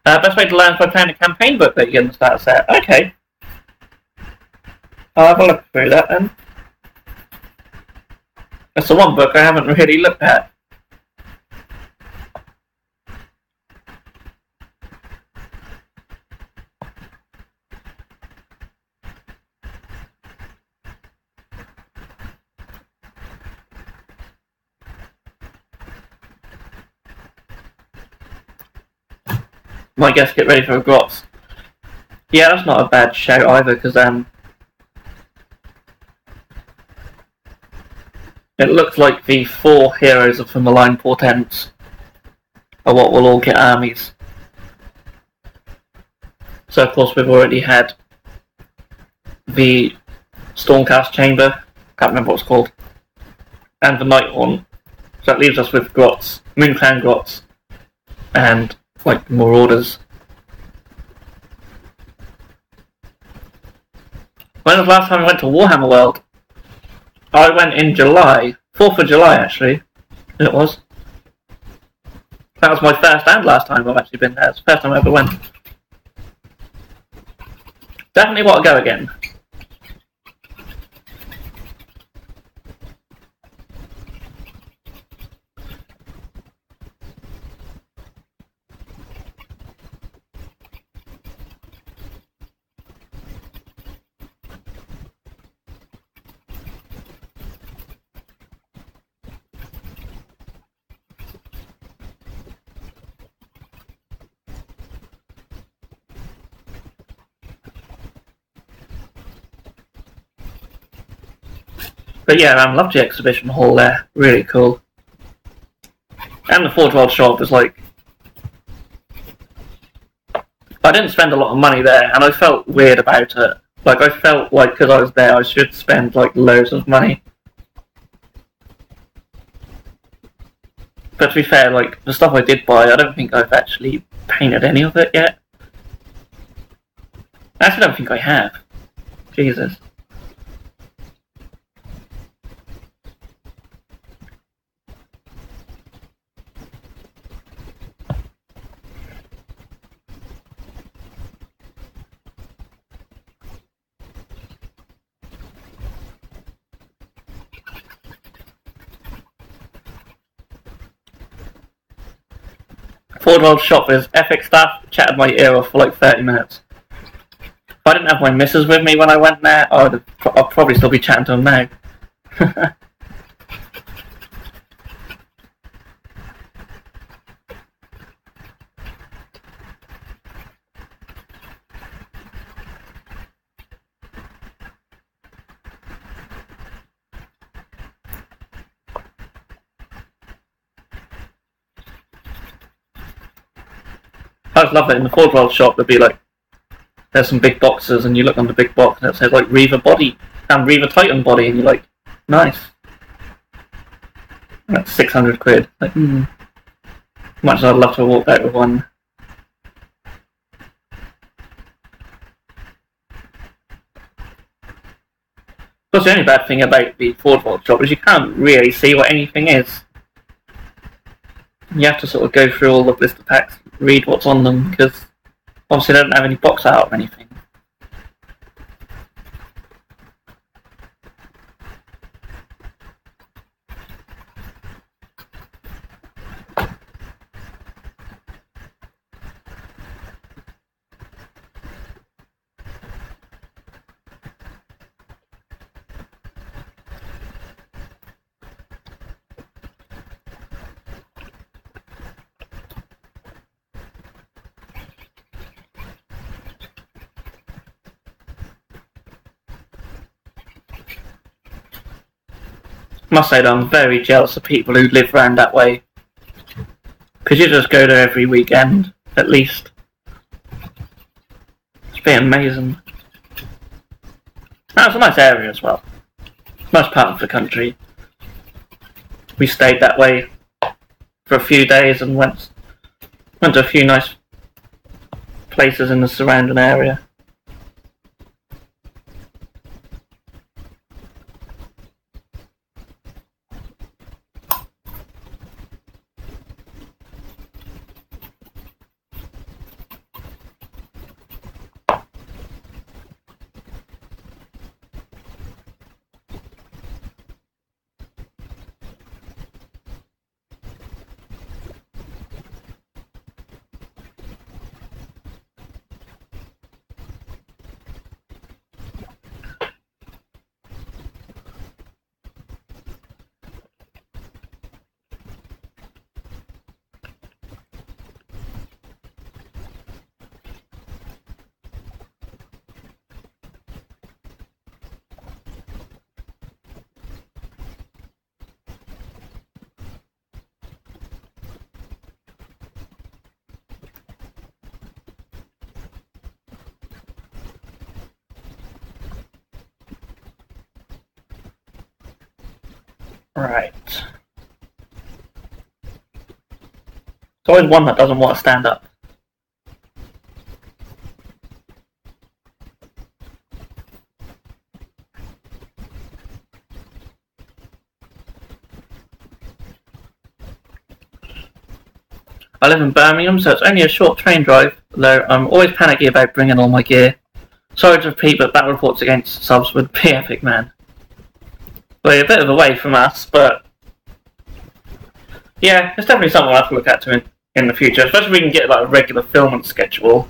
Best way to learn is by playing a campaign book that you get in the starter set. Okay. I'll have a look through that then. That's the one book I haven't really looked at. I guess get ready for a Grots. Yeah, that's not a bad shout either, because it looks like the 4 heroes of the Malign Portents are what will all get armies. So of course we've already had the Stormcast Chamber, can't remember what it's called, and the Nighthorn. So that leaves us with Grots, Moonclan Grots, and like Marauders. When was the last time I went to Warhammer World? I went in July. 4th of July, actually. It was. That was my first and last time I've actually been there. It's the first time I ever went. Definitely want to go again. But yeah, I loved the exhibition hall there. Really cool. And the Forge World shop was like... I didn't spend a lot of money there, and I felt weird about it. Like, I felt like, because I was there, I should spend, like, loads of money. But to be fair, like, the stuff I did buy, I don't think I've actually painted any of it yet. I actually don't think I have. Jesus. Forge World shop is epic stuff. Chatted my ear off for like 30 minutes. If I didn't have my missus with me when I went there, I'd probably still be chatting to them now. I just love that in the Forge World shop there'd be like, there's some big boxes and you look on the big box and it says like Reaver body and Reaver Titan body and you're like, nice. And that's 600 quid. Like, much as I'd love to have walked out with one. But the only bad thing about the Forge World shop is you can't really see what anything is. You have to sort of go through all the blister packs, read what's on them, because Obviously, they don't have any box art or anything. I must say that I'm very jealous of people who live around that way. Because you just go there every weekend, at least. It's been amazing. That's a nice area as well. Nice part of the country. We stayed that way for a few days and went to a few nice places in the surrounding area. Right. There's always one that doesn't want to stand up. I live in Birmingham, so it's only a short train drive, though I'm always panicky about bringing all my gear. Sorry to repeat, but battle reports against subs would be epic, man. We're a bit of a way from us, but yeah, it's definitely something we'll have to look at in the future, especially if we can get like a regular filming schedule.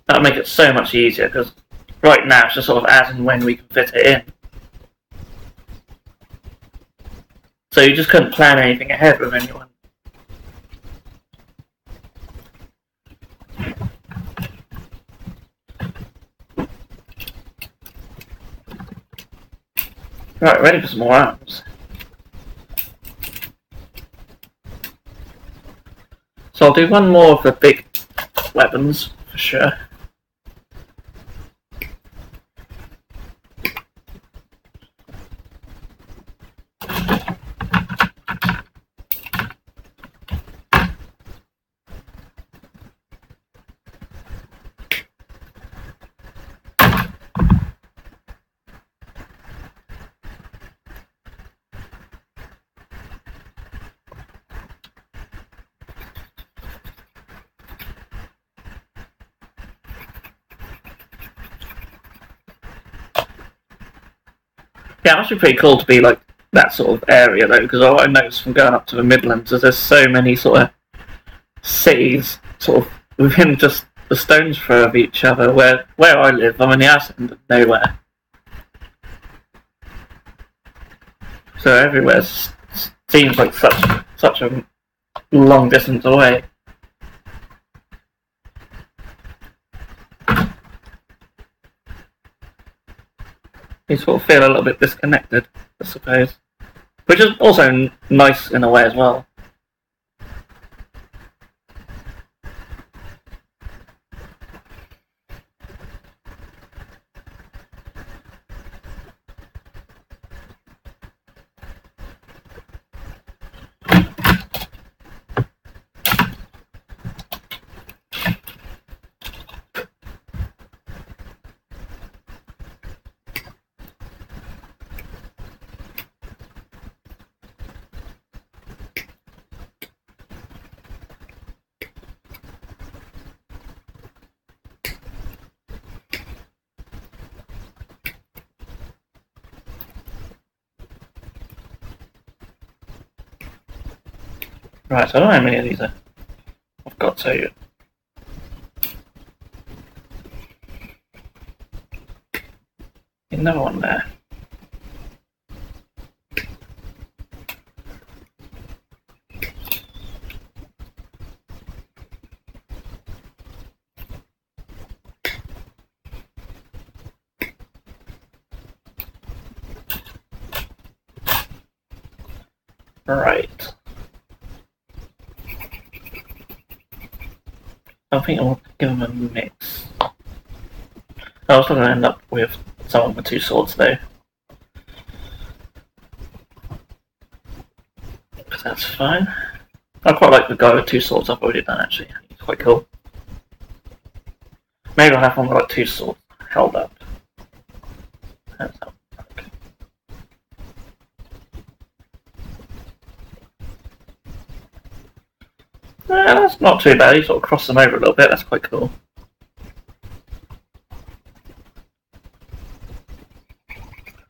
That'll make it so much easier, because right now it's just sort of as and when we can fit it in. So you just couldn't plan anything ahead with anyone. Right, ready for some more arms. So I'll do one more of the big weapons, for sure. Yeah, it must be pretty cool to be like that sort of area though, because what I noticed from going up to the Midlands is there's so many sort of cities sort of within just the stone's throw of each other. Where I live, I'm in the arse end of nowhere, so everywhere seems like such a long distance away. You sort of feel a little bit disconnected, I suppose, which is also nice in a way as well. Right, so I don't know how many of these I've got to. Another one there. Right. I think I'll give them a mix. I was going to end up with someone with 2 swords though. But that's fine. I quite like the guy with 2 swords I've already done actually. He's quite cool. Maybe I'll have one with like 2 swords held up. That's how. Yeah, that's not too bad. You sort of cross them over a little bit. That's quite cool.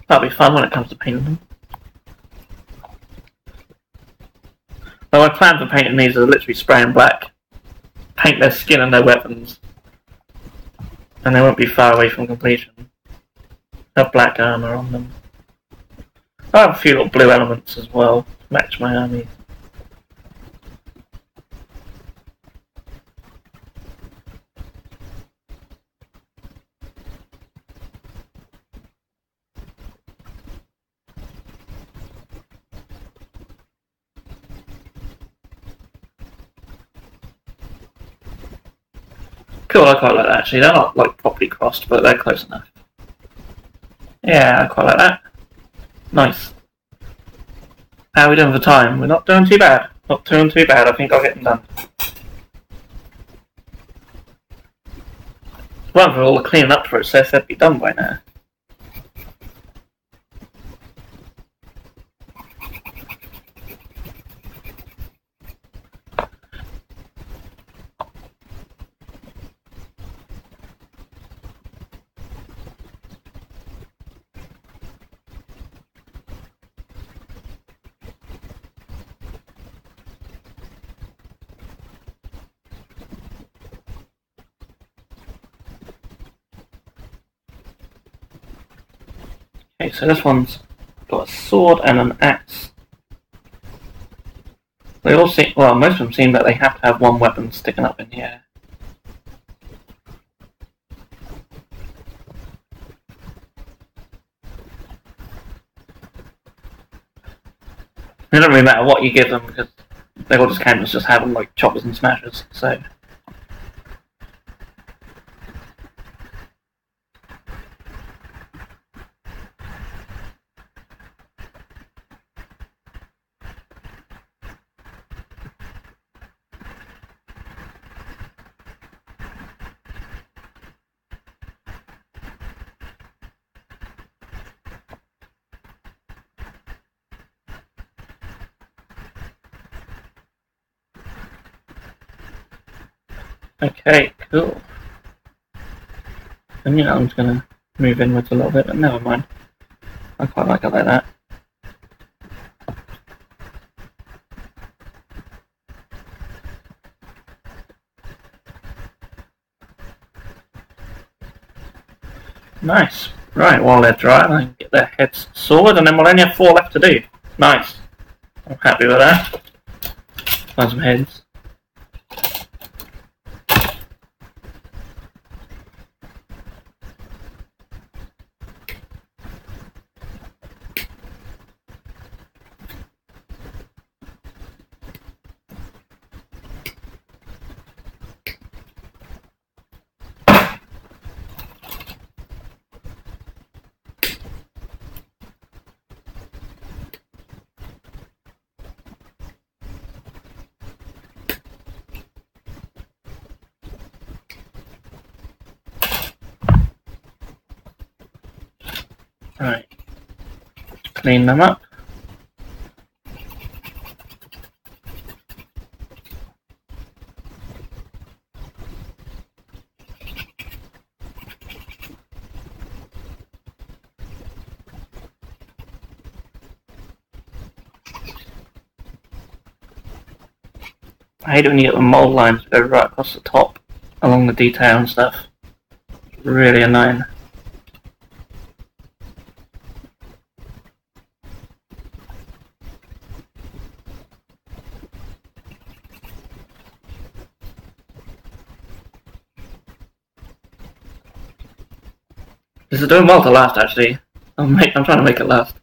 That'll be fun when it comes to painting them. Well, my plan for painting these is literally spray them black, paint their skin and their weapons, and they won't be far away from completion. Have black armour on them. I have a few little blue elements as well to match my army. Cool, I quite like that actually. They're not like properly crossed, but they're close enough. Yeah, I quite like that. Nice. How are we doing for time? We're not doing too bad. Not doing too bad. I think I'll get them done. Well, for all the cleaning up process, they'd be done by now. Okay, so this one's got a sword and an axe. They all seem, well, most of them seem that they have to have one weapon sticking up in the air. It doesn't really matter what you give them because they all just count as just having like choppers and smashers, so. Okay, cool. And you know, I'm just gonna move inwards a little bit, but never mind. I quite like it like that. Nice. Right, while they're dry, I can get their heads sorted, and then we'll only have 4 left to do. Nice. I'm happy with that. Find some heads. Right. Clean them up. I hate it when you get the mold lines go right across the top along the detail and stuff. It's really annoying. This is doing well to last, actually. I'm trying to make it last.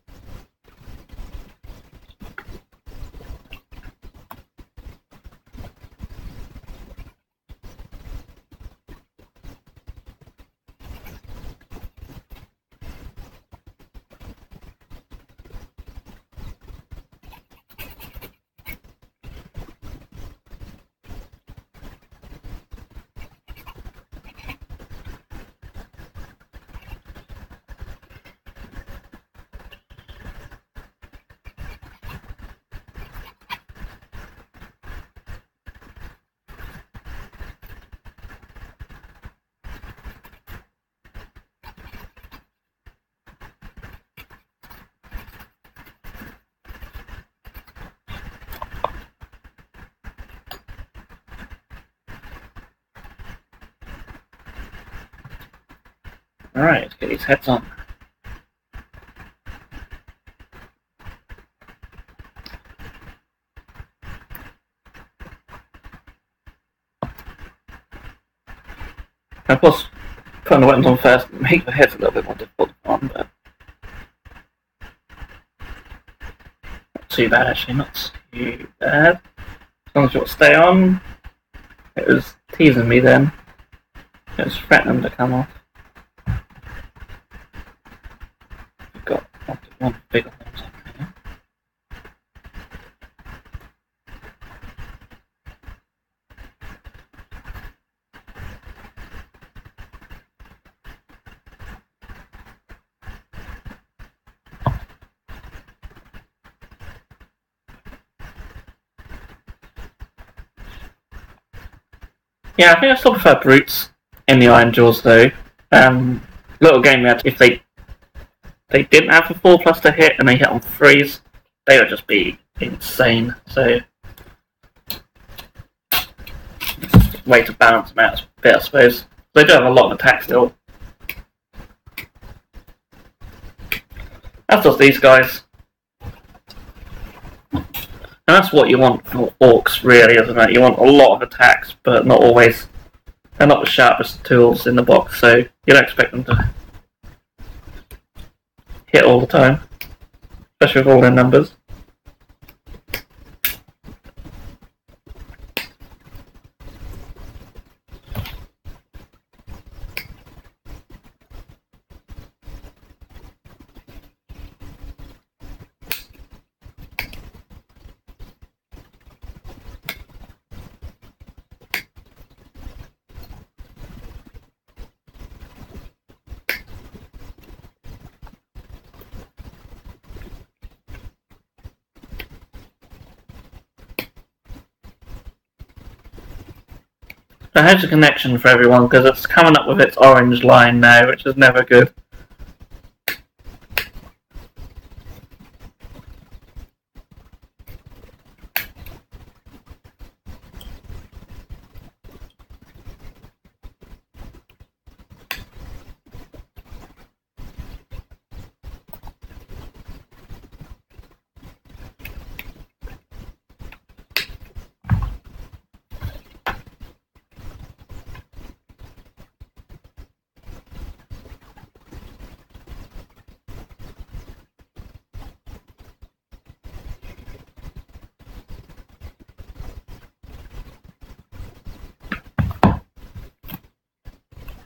Alright, let's get these heads on. And of course, putting the weapons on first make the heads a little bit more difficult to put on, but not too bad actually, not too bad. As long as you'll stay on. It was teasing me then. It was threatening to come off. We've got one bigger ones up here. Yeah, I think I still prefer brutes in the Iron Jaws though. Little game that if they didn't have a 4+ to hit and they hit on 3s, they would just be insane. So way to balance them out a bit, I suppose. They do have a lot of attack still. That's just these guys. And that's what you want for orcs, really, isn't it? You want a lot of attacks, but not always. They're not the sharpest tools in the box, so you don't expect them to hit all the time, especially with all their numbers. I have a connection for everyone because it's coming up with its orange line now, which is never good.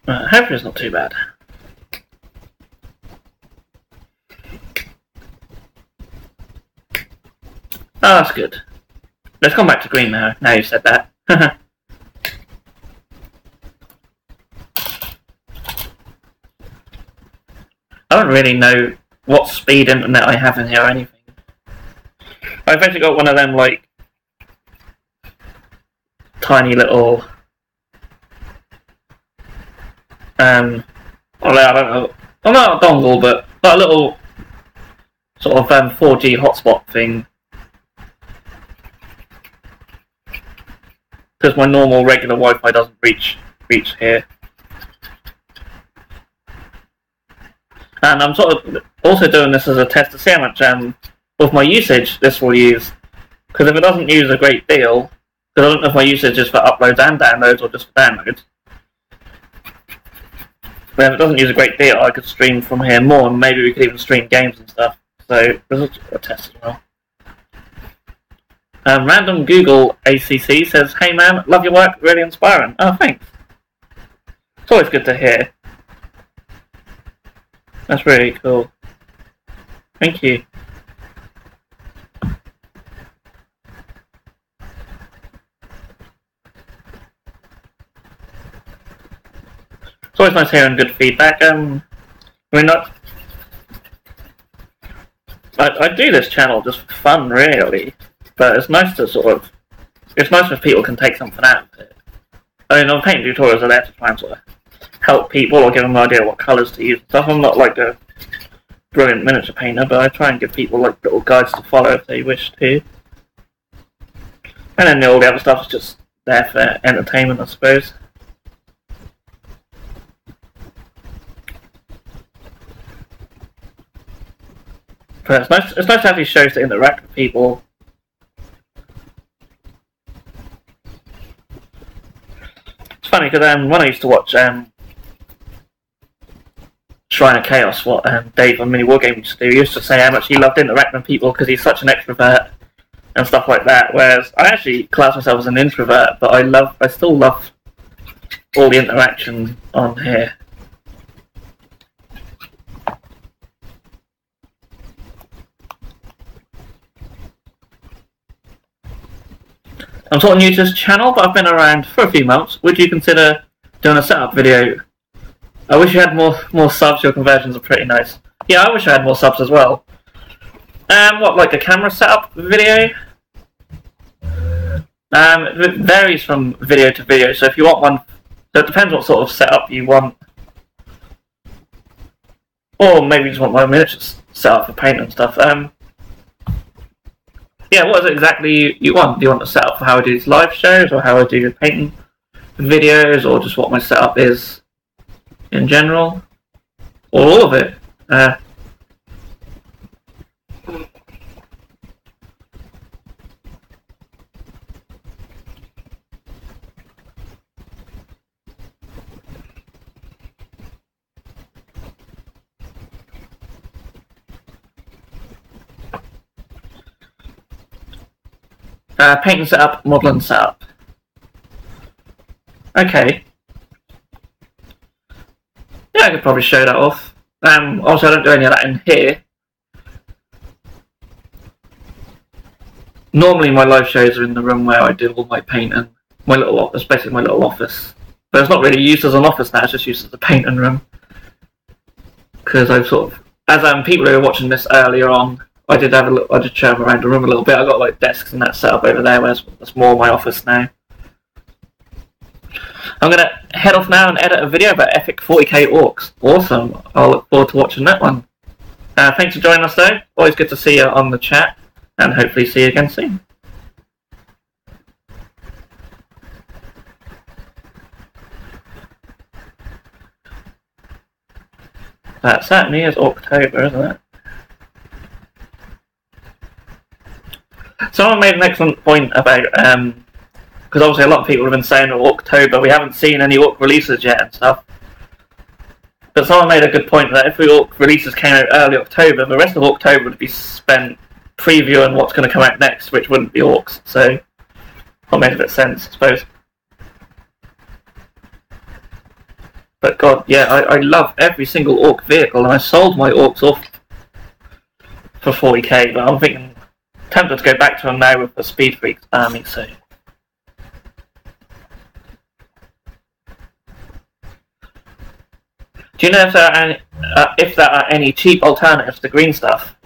Hopefully it's not too bad. Oh, that's good. Let's come back to green now you've said that. I don't really know what speed internet I have in here or anything. I've actually got one of them, like, tiny little well, I don't know. Well, not a dongle, but a little sort of 4G hotspot thing. because my normal regular Wi-Fi doesn't reach here. And I'm sort of also doing this as a test to see how much of my usage this will use. Because if it doesn't use a great deal, because I don't know if my usage is for uploads and downloads or just for downloads. But if it doesn't use a great deal, I could stream from here more, and maybe we could even stream games and stuff. So this is a test as well. Random Google ACC says, "Hey man, love your work, really inspiring." Oh, thanks. It's always good to hear. That's really cool. Thank you. It's always nice hearing good feedback. I mean, I do this channel just for fun, really. But it's nice to it's nice if people can take something out of it. I mean, painting tutorials are there to try and sort of help people or give them an idea what colours to use and stuff. I'm not like a brilliant miniature painter, but I try and give people like little guides to follow if they wish to. And then all the other stuff is just there for entertainment, I suppose. But it's nice to have these shows to interact with people. It's funny because when I used to watch Shrine of Chaos, what Dave on Mini Wargame used to do, he used to say how much he loved interacting with people because he's such an extrovert and stuff like that. Whereas I actually class myself as an introvert, but I still love all the interaction on here. I'm sort of new to this channel, but I've been around for a few months. Would you consider doing a setup video? I wish you had more subs. Your conversions are pretty nice. Yeah, I wish I had more subs as well. What, like a camera setup video? It varies from video to video. So if you want one, so it depends what sort of setup you want. Or maybe you just want my miniature setup for paint and stuff. Yeah, what is it exactly you want? Do you want a setup for how I do these live shows, or how I do painting videos, or just what my setup is in general, or all of it? Painting setup, modeling setup. Okay. Yeah, I could probably show that off. Also, I don't do any of that in here. Normally, my live shows are in the room where I do all my painting. My little office, basically my little office. But it's not really used as an office now, it's just used as a painting room. Because I've sort of, as people who were watching this earlier on, I did show around the room a little bit. I got like desks and that set up over there, whereas that's more my office now. I'm gonna head off now and edit a video about epic 40k orcs. Awesome! I'll look forward to watching that one. Thanks for joining us though. Always good to see you on the chat, and hopefully see you again soon. That certainly is October, isn't it? Someone made an excellent point about, because obviously a lot of people have been saying October, we haven't seen any Orc releases yet and stuff. But someone made a good point that if the Orc releases came out early October, the rest of October would be spent previewing what's going to come out next, which wouldn't be Orcs, so that made a bit of sense, I suppose. But god, yeah, I love every single Orc vehicle, and I sold my Orcs off for 40k, but I'm thinking, tempted to go back to them now with the Speed Freaks army, so. Do you know if there are any cheap alternatives to green stuff?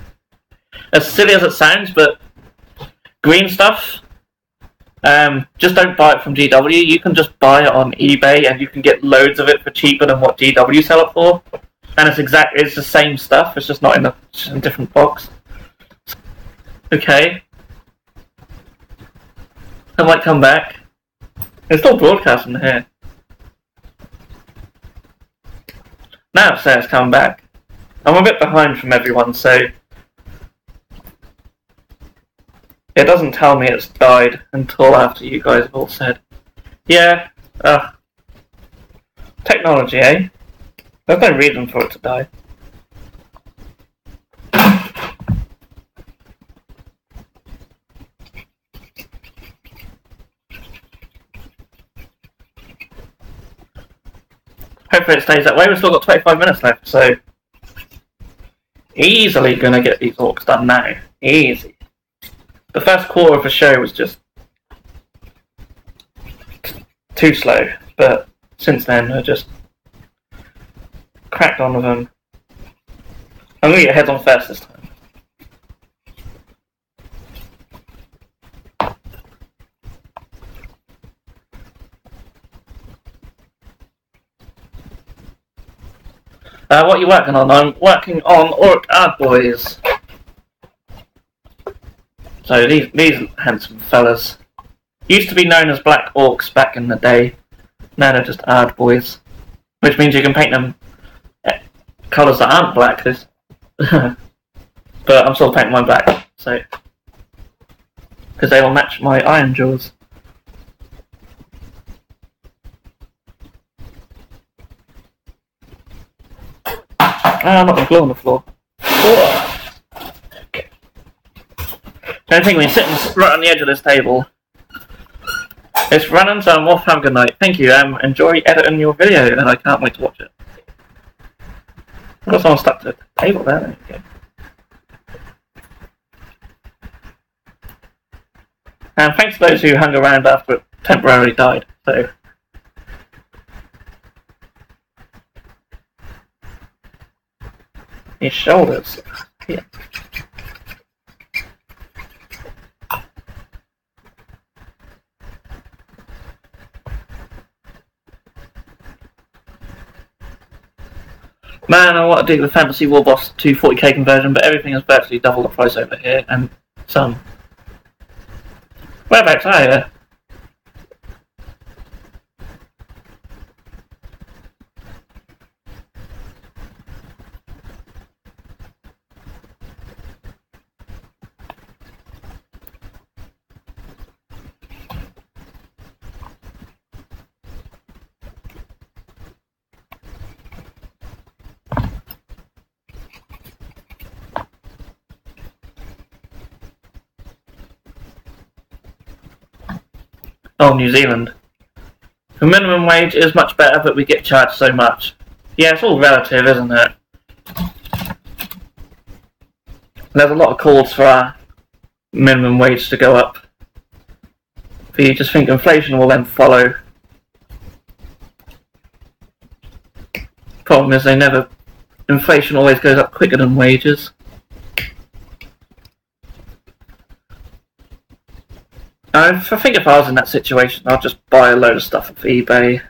As silly as it sounds, but green stuff, just don't buy it from GW. You can just buy it on eBay, and you can get loads of it for cheaper than what GW sell it for. And it's the same stuff. It's just not in a different box. Okay. I might come back. It's still broadcasting here. Now it says come back. I'm a bit behind from everyone, so it doesn't tell me it's died until after you guys have all said. Yeah, technology, eh? There's no reason for it to die. Hopefully it stays that way. We've still got 25 minutes left, so easily gonna get these orcs done now. Easy. The first quarter of the show was just too slow, but since then I just cracked on with them. I'm gonna get heads on first this time. What are you working on? I'm working on Orc Art Boys. So these handsome fellas used to be known as Black Orcs back in the day. Now they're just Art Boys, which means you can paint them colours that aren't black. But I'm still painting mine black, so because they will match my iron jaws. I'm not going to glue on the floor. Okay. Don't think we're sitting right on the edge of this table. It's running, so I'm off. Have a good night. Thank you. Enjoy editing your video, and I can't wait to watch it. I've got someone stuck to the table there. There you go. And thanks to those who hung around after it temporarily died. So. His shoulders. Yeah. Man, I want to do the Fantasy War Boss to 40k conversion, but everything is virtually double the price over here, and some. Whereabouts are you? Oh, New Zealand. The minimum wage is much better, but we get charged so much. Yeah, it's all relative, isn't it? There's a lot of calls for our minimum wage to go up. But you just think inflation will then follow. Problem is inflation always goes up quicker than wages. I think if I was in that situation, I'd just buy a load of stuff off eBay.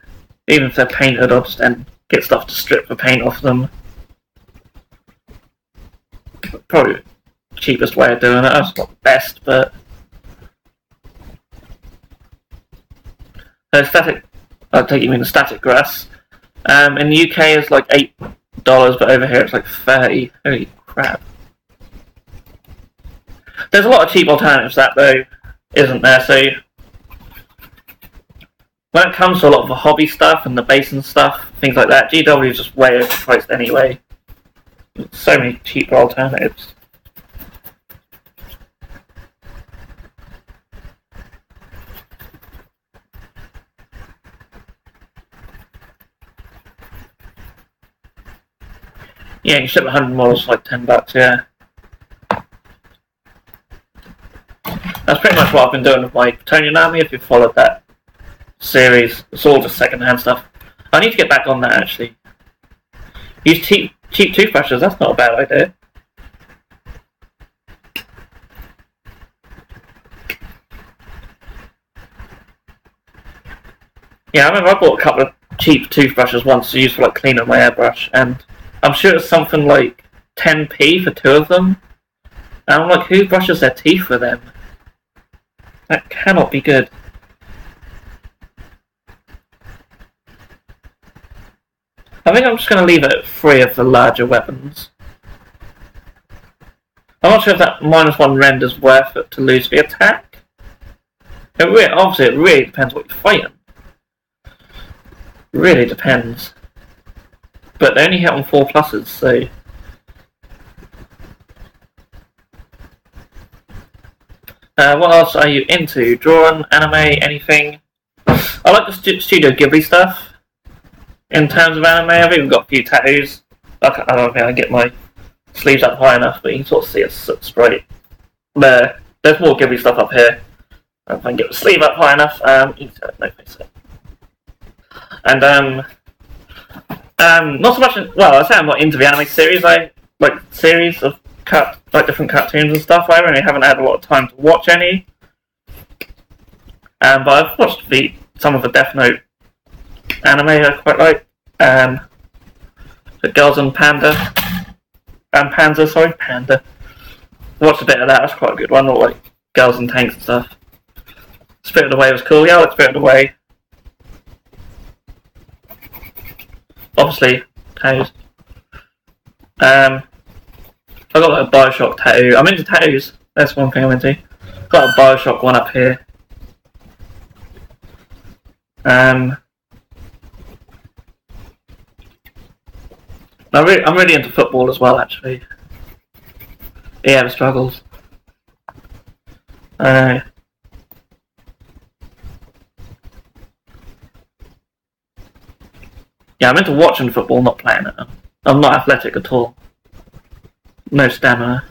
Even if they're painted, I'll just then get stuff to strip the paint off them. Probably the cheapest way of doing it. That's not the best, but... static... I take you mean the static grass. In the UK it's like $8, but over here it's like 30. Holy crap. There's a lot of cheap alternatives to that though, isn't there? So when it comes to a lot of the hobby stuff and the basin stuff, things like that, GW is just way overpriced anyway. So many cheaper alternatives. Yeah, you ship 100 models for like $10, yeah. That's pretty much what I've been doing with my Tonian army, if you've followed that series. It's all just second-hand stuff. I need to get back on that, actually. Use cheap toothbrushes, that's not a bad idea. Yeah, I remember I bought a couple of cheap toothbrushes once to use for like cleaning my airbrush, and I'm sure it's something like 10p for two of them. And I'm like, who brushes their teeth with them? That cannot be good. I think I'm just going to leave it at 3 of the larger weapons. I'm not sure if that -1 rend is worth it to lose the attack. Obviously, it really depends what you're fighting. Really depends. But they only hit on 4 pluses, so... what else are you into? Drawing, anime, anything? I like the Studio Ghibli stuff. In terms of anime, I've even got a few tattoos. I don't think I get my sleeves up high enough, but you can sort of see it straight. There's more Ghibli stuff up here. I don't think I can get the sleeve up high enough. No face it. And not so much. Well, I say I'm not into the anime series. I like series of different cartoons and stuff. I really haven't had a lot of time to watch any. But I've watched some of the Death Note anime I quite like. The Girls and Panda. Panda. Watched a bit of that, that's quite a good one. All like Girls and Tanks and stuff. Spirited Away was cool. Yeah, I like Spirited Away. Obviously, tattoos. I got like a Bioshock tattoo. I'm into tattoos. That's one thing I'm into. Got a Bioshock one up here. I'm really into football as well, actually. Yeah, the struggles. Yeah, I'm into watching football, not playing it. I'm not athletic at all. No stamina.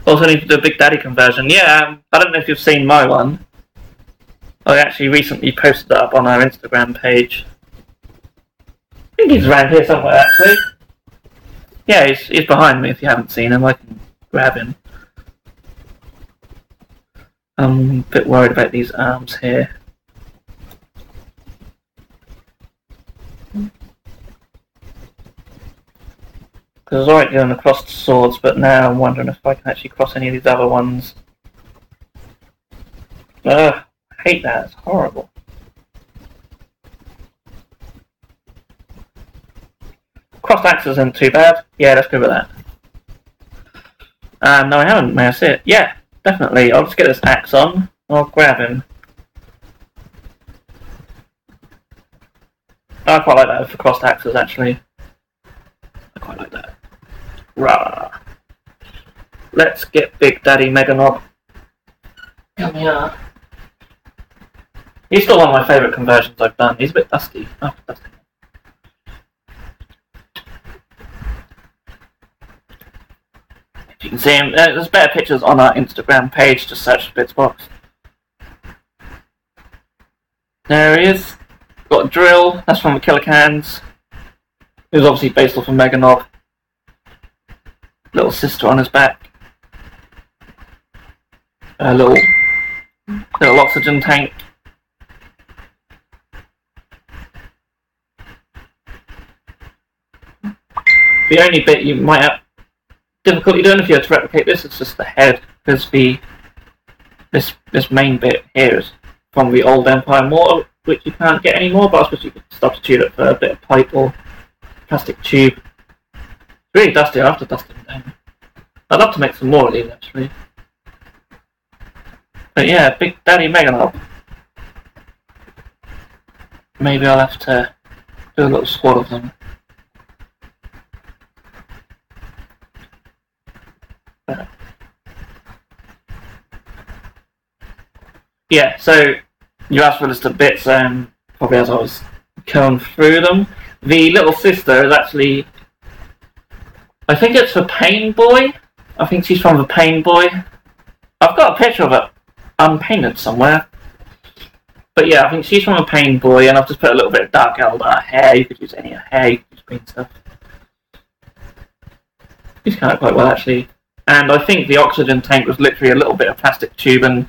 Also need to do a Big Daddy conversion. Yeah, I don't know if you've seen my one. I actually recently posted that up on our Instagram page. I think he's around here somewhere, actually. Yeah, he's behind me. If you haven't seen him, I can grab him. I'm a bit worried about these arms here. Because I was alright going across the swords, but now I'm wondering if I can actually cross any of these other ones. Ugh, I hate that, it's horrible. Crossed axe isn't too bad. Yeah, let's go with that. No, I haven't, may I see it? Yeah, definitely. I'll just get this axe on. I'll grab him. I quite like that for crossed axes, actually. I quite like that. Rah! Let's get Big Daddy Meganob. Come here. He's still one of my favourite conversions I've done. He's a bit dusty. Oh, dusty. If you can see him, there's better pictures on our Instagram page. Just search for Bitzbox. There he is. Got a drill. That's from the Killer Cans. It was obviously based off of Meganob. Little sister on his back. A little oxygen tank. The only bit you might have difficulty doing if you had to replicate this is just the head, because this main bit here is from the old Empire mortar, which you can't get anymore, but I suppose you could substitute it for a bit of pipe or plastic tube. It's really dusty. I have to dust them down. I'd love to make some more of these, actually. But yeah, Big Daddy Meganob. Maybe I'll have to do a little squad of them. Yeah, so you asked for a list of bits, probably as I was going through them. The little sister is actually, I think it's for Pain Boy. I think she's from the Pain Boy. I've got a picture of it unpainted somewhere. But yeah, I think she's from a Pain Boy, and I've just put a little bit of dark elder hair. You could use any hair, you could use green stuff. She's kind of quite well, actually. And I think the oxygen tank was literally a little bit of plastic tubing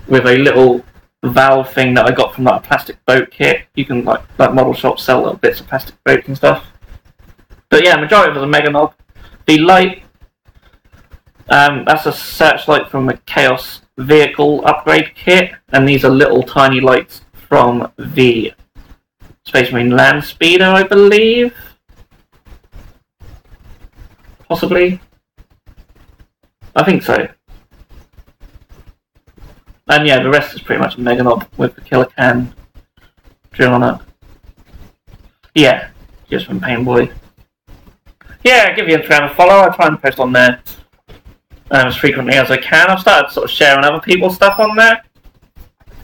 with a little valve thing that I got from that plastic boat kit. You can, like model shops sell little bits of plastic boats and stuff. But yeah, majority of the Meganob. The light That's a searchlight from a Chaos vehicle upgrade kit, and these are little tiny lights from the Space Marine Land Speeder, I believe. Possibly. I think so. And yeah, the rest is pretty much a Meganob with the Killer Can drill on it. Yeah, just from Painboy. Yeah, give the Instagram a follow. I try and post on there as frequently as I can. I've started sort of sharing other people's stuff on there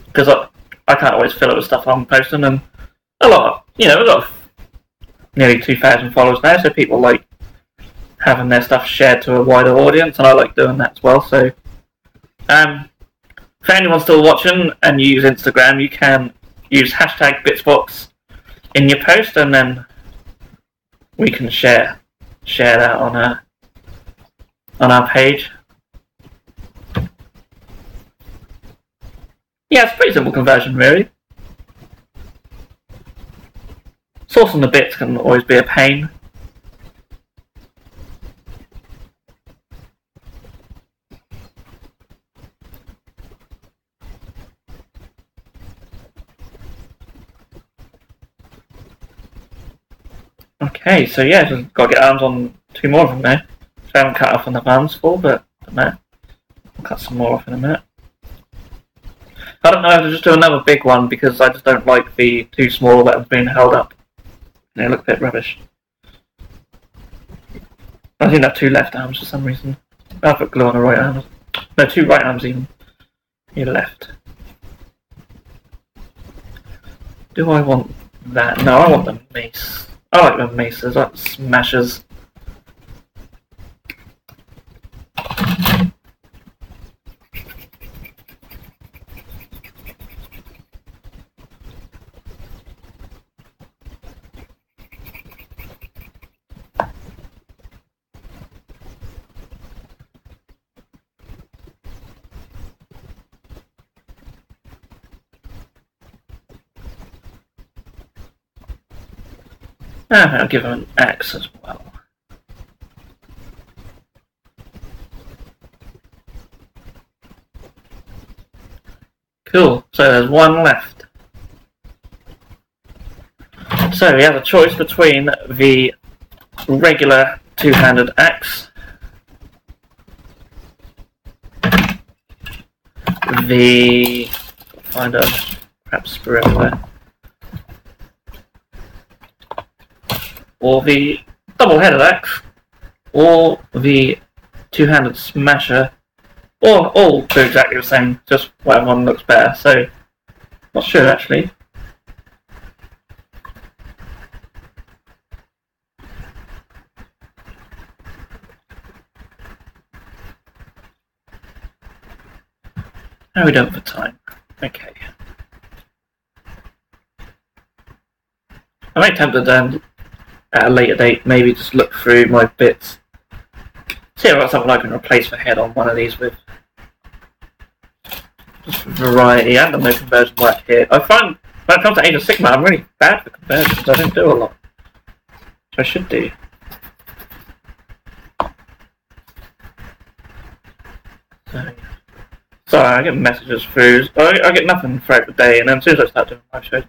because I can't always fill it with stuff I'm posting, and we've got nearly 2,000 followers now, so people like having their stuff shared to a wider audience, and I like doing that as well. So, for anyone still watching and you use Instagram, you can use hashtag Bitzbox in your post, and then we can share that on our page. Yeah, it's a pretty simple conversion, really. Sourcing the bits can always be a pain. Okay, so yeah, just got to get arms on 2 more of them now. So I haven't cut off on the arms for, but doesn't matter. I'll cut some more off in a minute. I don't know how to just do another big one because I just don't like the 2 small that have been held up. They look a bit rubbish. I think I have 2 left arms for some reason. I'll put glue on the right arm. No, 2 right arms even. Your left. Do I want that? No, I want the mace. I like the maces, I like the smashers. I'll give him an axe as well. Cool, so there's 1 left. So we have a choice between the regular 2-handed axe, find a perhaps spirit there, or the double-headed axe, or the 2-handed smasher, or all do exactly the same, just whatever one looks better. So, not sure actually. How are we doing for time? Okay. I may tempted then at a later date, maybe just look through my bits, see if I've got something I can replace the head on one of these with. Just for variety. I haven't done no conversion work here. I find when it comes to Age of Sigmar, I'm really bad for conversions. I don't do a lot, which I should do. Sorry, I get messages through. I get nothing throughout the day, and then as soon as I start doing live shows,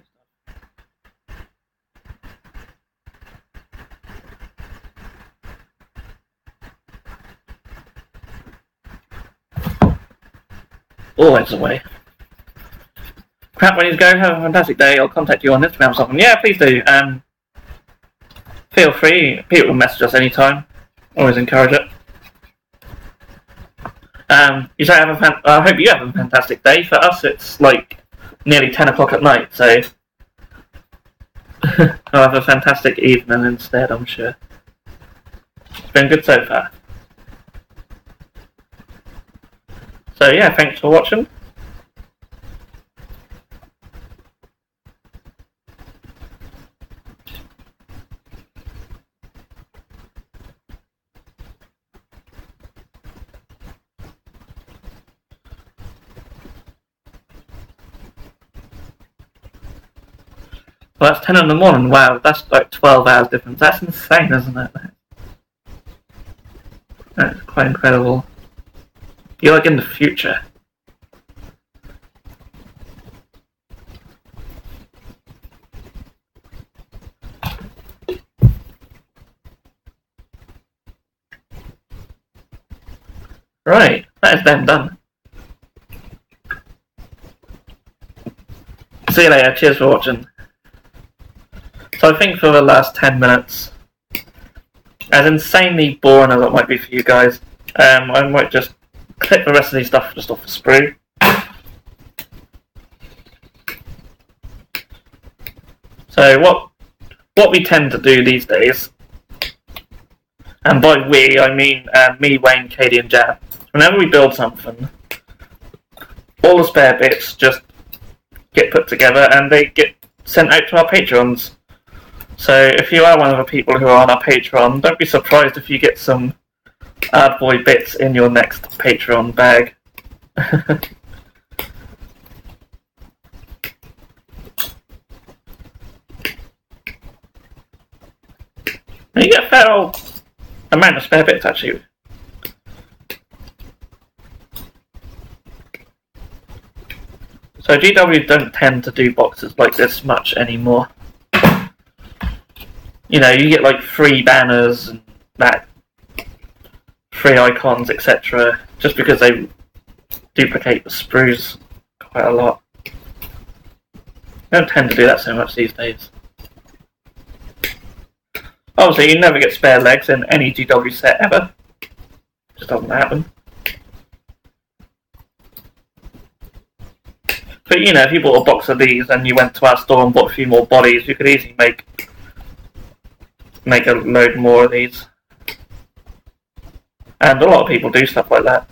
always away. Crap, I need to go. Have a fantastic day. I'll contact you on Instagram or something. Yeah, please do. Feel free. People can message us anytime. Always encourage it. You say I hope you have a fantastic day. For us, it's like nearly 10 o'clock at night, so I'll have a fantastic evening instead, I'm sure. It's been good so far. So yeah, thanks for watching. Well, that's 10 in the morning. Wow, that's like 12 hours difference. That's insane, isn't it? That's quite incredible. You're like in the future. Right, that is them done. See you later, cheers for watching. So I think for the last 10 minutes, as insanely boring as it might be for you guys, I might just clip the rest of these stuff just off the sprue. So what we tend to do these days, and by we I mean me, Wayne, Katie and Jan, whenever we build something, all the spare bits just get put together and they get sent out to our patrons. So if you are one of the people who are on our Patreon, don't be surprised if you get some Boy bits in your next Patreon bag. You get a fair old amount of spare bits actually. So GW don't tend to do boxes like this much anymore. You know, you get like free banners and that, free icons, etc. just because they duplicate the sprues quite a lot. They don't tend to do that so much these days. Obviously, you never get spare legs in any GW set ever. Just doesn't happen. But you know, if you bought a box of these and you went to our store and bought a few more bodies, you could easily make a load more of these. And a lot of people do stuff like that.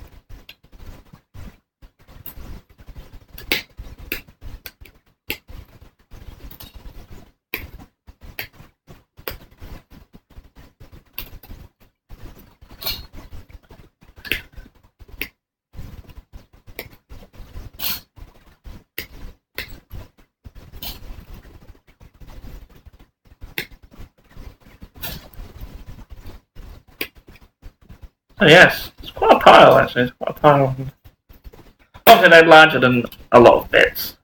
Oh yes, it's quite a pile actually, it's quite a pile. Obviously they're larger than a lot of bits.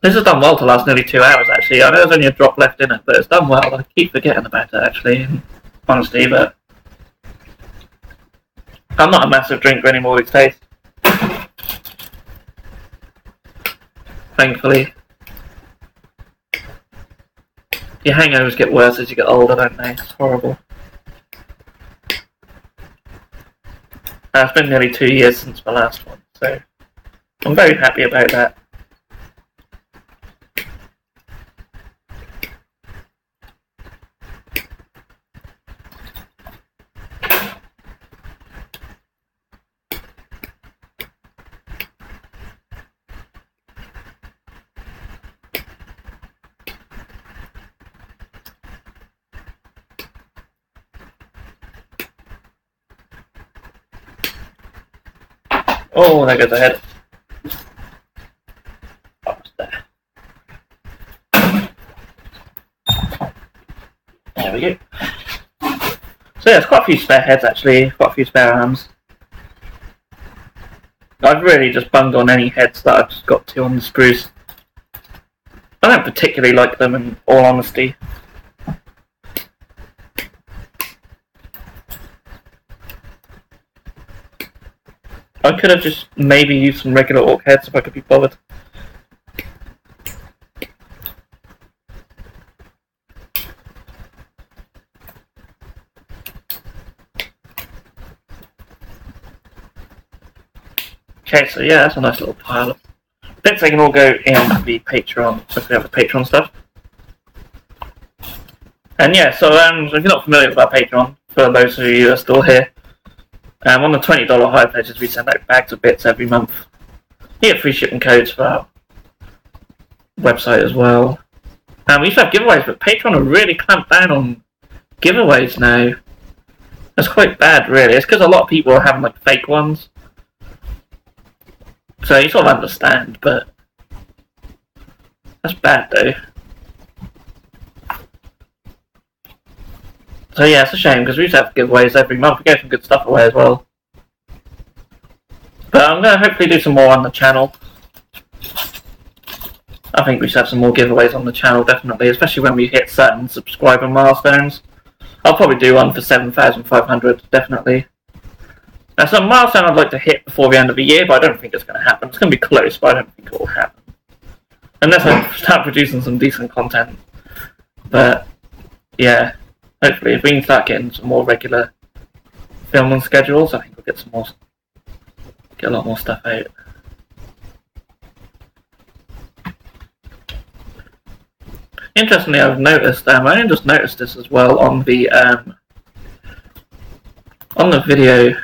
This has done well to last nearly 2 hours actually. I know there's only a drop left in it, but it's done well. I keep forgetting about it actually, in honesty, but I'm not a massive drinker anymore these days. Thankfully. Your hangovers get worse as you get older, don't they? It's horrible. It's been nearly 2 years since my last one, so I'm very happy about that. Oh, there goes the head. Almost there. There we go. So yeah, it's quite a few spare heads actually, quite a few spare arms. I've really just bunged on any heads that I've just got to on the sprues. I don't particularly like them in all honesty. I could have just maybe used some regular orc heads if I could be bothered. Okay, so yeah, that's a nice little pile of bits. They can all go in the Patreon if we have the Patreon stuff. And yeah, so if you're not familiar with our Patreon, for those of you that are still here, on the $20 high pledges, we send out bags of bits every month. You get free shipping codes for our website as well. And we used to have giveaways, but Patreon are really clamped down on giveaways now. That's quite bad, really. It's because a lot of people are having like fake ones. So you sort of understand, but that's bad though. So yeah, it's a shame because we used to have giveaways every month. We gave some good stuff away as well. But I'm going to hopefully do some more on the channel. I think we should have some more giveaways on the channel, definitely, especially when we hit certain subscriber milestones. I'll probably do one for 7,500, definitely. Now, some milestone I'd like to hit before the end of the year, but I don't think it's going to happen. It's going to be close, but I don't think it will happen. Unless I start producing some decent content. But, yeah, hopefully, if we can start getting some more regular filming schedules, I think we'll get a lot more stuff out. Interestingly, I've noticed, I only just noticed this as well on the video.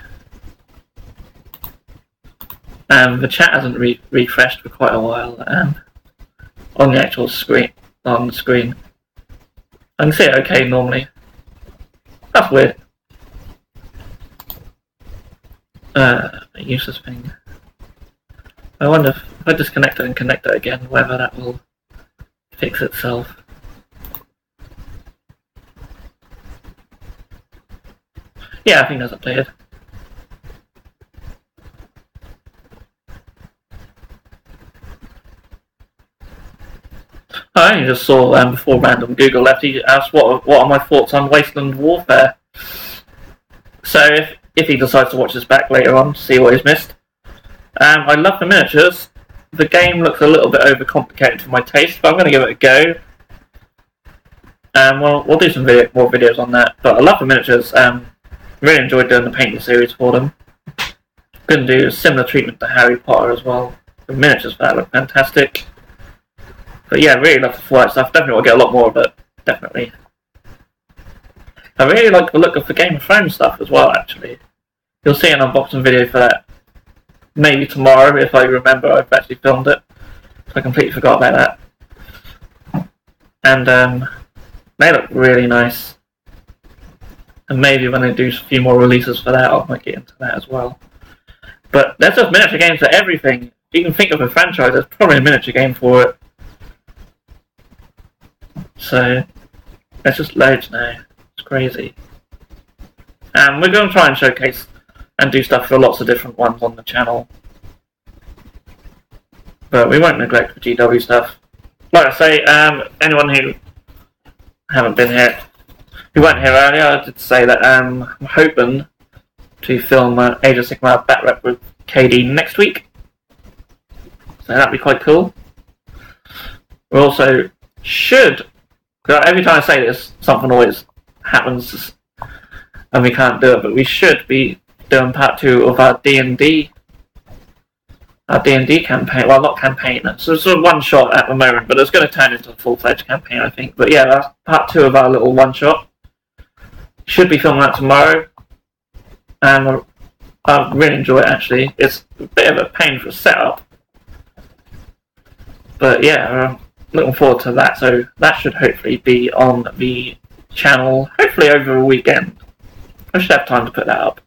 The chat hasn't refreshed for quite a while. On the actual screen, on the screen, I can see it okay normally. That's weird. Useless thing. I wonder if I disconnect it and connect it again, whether that will fix itself. Yeah, I think that's updated. I only just saw before random Google left, he asked what are my thoughts on Wasteland Warfare. So if he decides to watch this back later on to see what he's missed. I love the miniatures. The game looks a little bit overcomplicated for my taste, but I'm going to give it a go. Well, we'll do some more videos on that, but I love the miniatures. Really enjoyed doing the painting series for them. Going to do a similar treatment to Harry Potter as well. The miniatures for that look fantastic. But yeah, really love the flight stuff. Definitely will get a lot more of it. Definitely. I really like the look of the Game of Thrones stuff as well, actually. You'll see an unboxing video for that. Maybe tomorrow, if I remember I've actually filmed it. So I completely forgot about that. And they look really nice. And maybe when they do a few more releases for that, I might get into that as well. But there's just miniature games for everything. If you can think of a franchise, there's probably a miniature game for it. So, there's just loads now. It's crazy. And we're going to try and showcase and do stuff for lots of different ones on the channel. But we won't neglect the GW stuff. Like I say, anyone who haven't been here, who weren't here earlier, I did say that I'm hoping to film Age of Sigmar Bat Rep with KD next week. So that'd be quite cool. We also should, because every time I say this, something always happens and we can't do it, but we should be doing part 2 of our D&D campaign. Well, not campaign, so it's a one-shot at the moment, but it's going to turn into a full-fledged campaign, I think. But yeah, that's part 2 of our little one-shot. Should be filming that tomorrow. And I really enjoy it, actually. It's a bit of a pain for a setup. But yeah, I'm looking forward to that. So that should hopefully be on the channel, hopefully over a weekend. I should have time to put that up.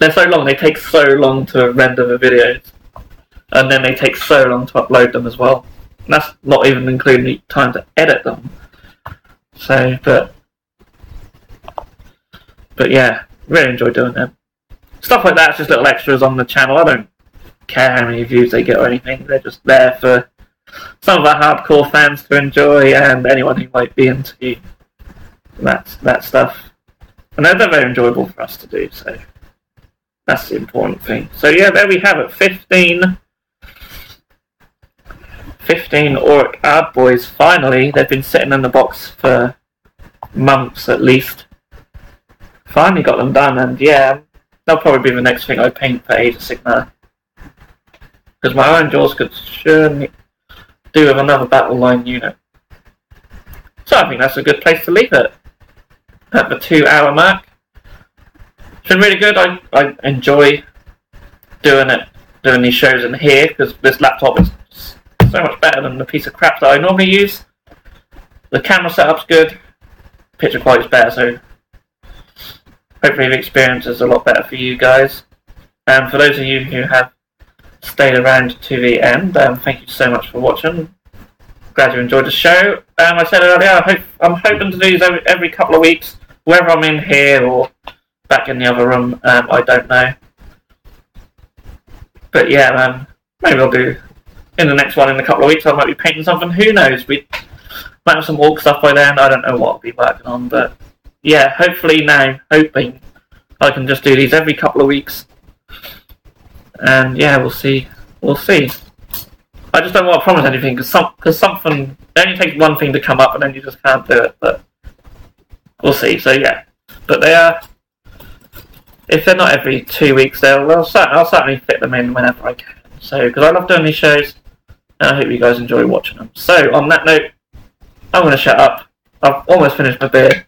They're so long, they take so long to render the videos. And then they take so long to upload them as well. And that's not even including the time to edit them. So, but yeah, really enjoy doing them. Stuff like that's just little extras on the channel. I don't care how many views they get or anything. They're just there for some of our hardcore fans to enjoy and anyone who might be into that stuff. And they're very enjoyable for us to do, so that's the important thing. So yeah, there we have it. 15 Auric Ard Boys. Finally, they've been sitting in the box for months at least. Finally got them done, and yeah, that'll probably be the next thing I paint for Age of Sigmar. Because my own jaws could surely do with another battle line unit. So I think that's a good place to leave it. At the 2-hour mark. It's been really good. I enjoy doing these shows in here, because this laptop is so much better than the piece of crap that I normally use. The camera setup's good, picture quality's better, so hopefully the experience is a lot better for you guys. And for those of you who have stayed around to the end, thank you so much for watching. glad you enjoyed the show. I said earlier, I'm hoping to do these every couple of weeks, whether I'm in here or back in the other room. I don't know. But yeah, maybe I'll do in the next one in a couple of weeks. I might be painting something. Who knows? We might have some orc stuff by then. I don't know what I'll be working on, but yeah, hoping I can just do these every couple of weeks. And yeah, we'll see. I just don't want to promise anything because something it only takes one thing to come up and then you just can't do it. But we'll see. So yeah, but they are. If they're not every 2 weeks, I'll certainly fit them in whenever I can. So because I love doing these shows, and I hope you guys enjoy watching them. So on that note, I'm going to shut up. I've almost finished my beer.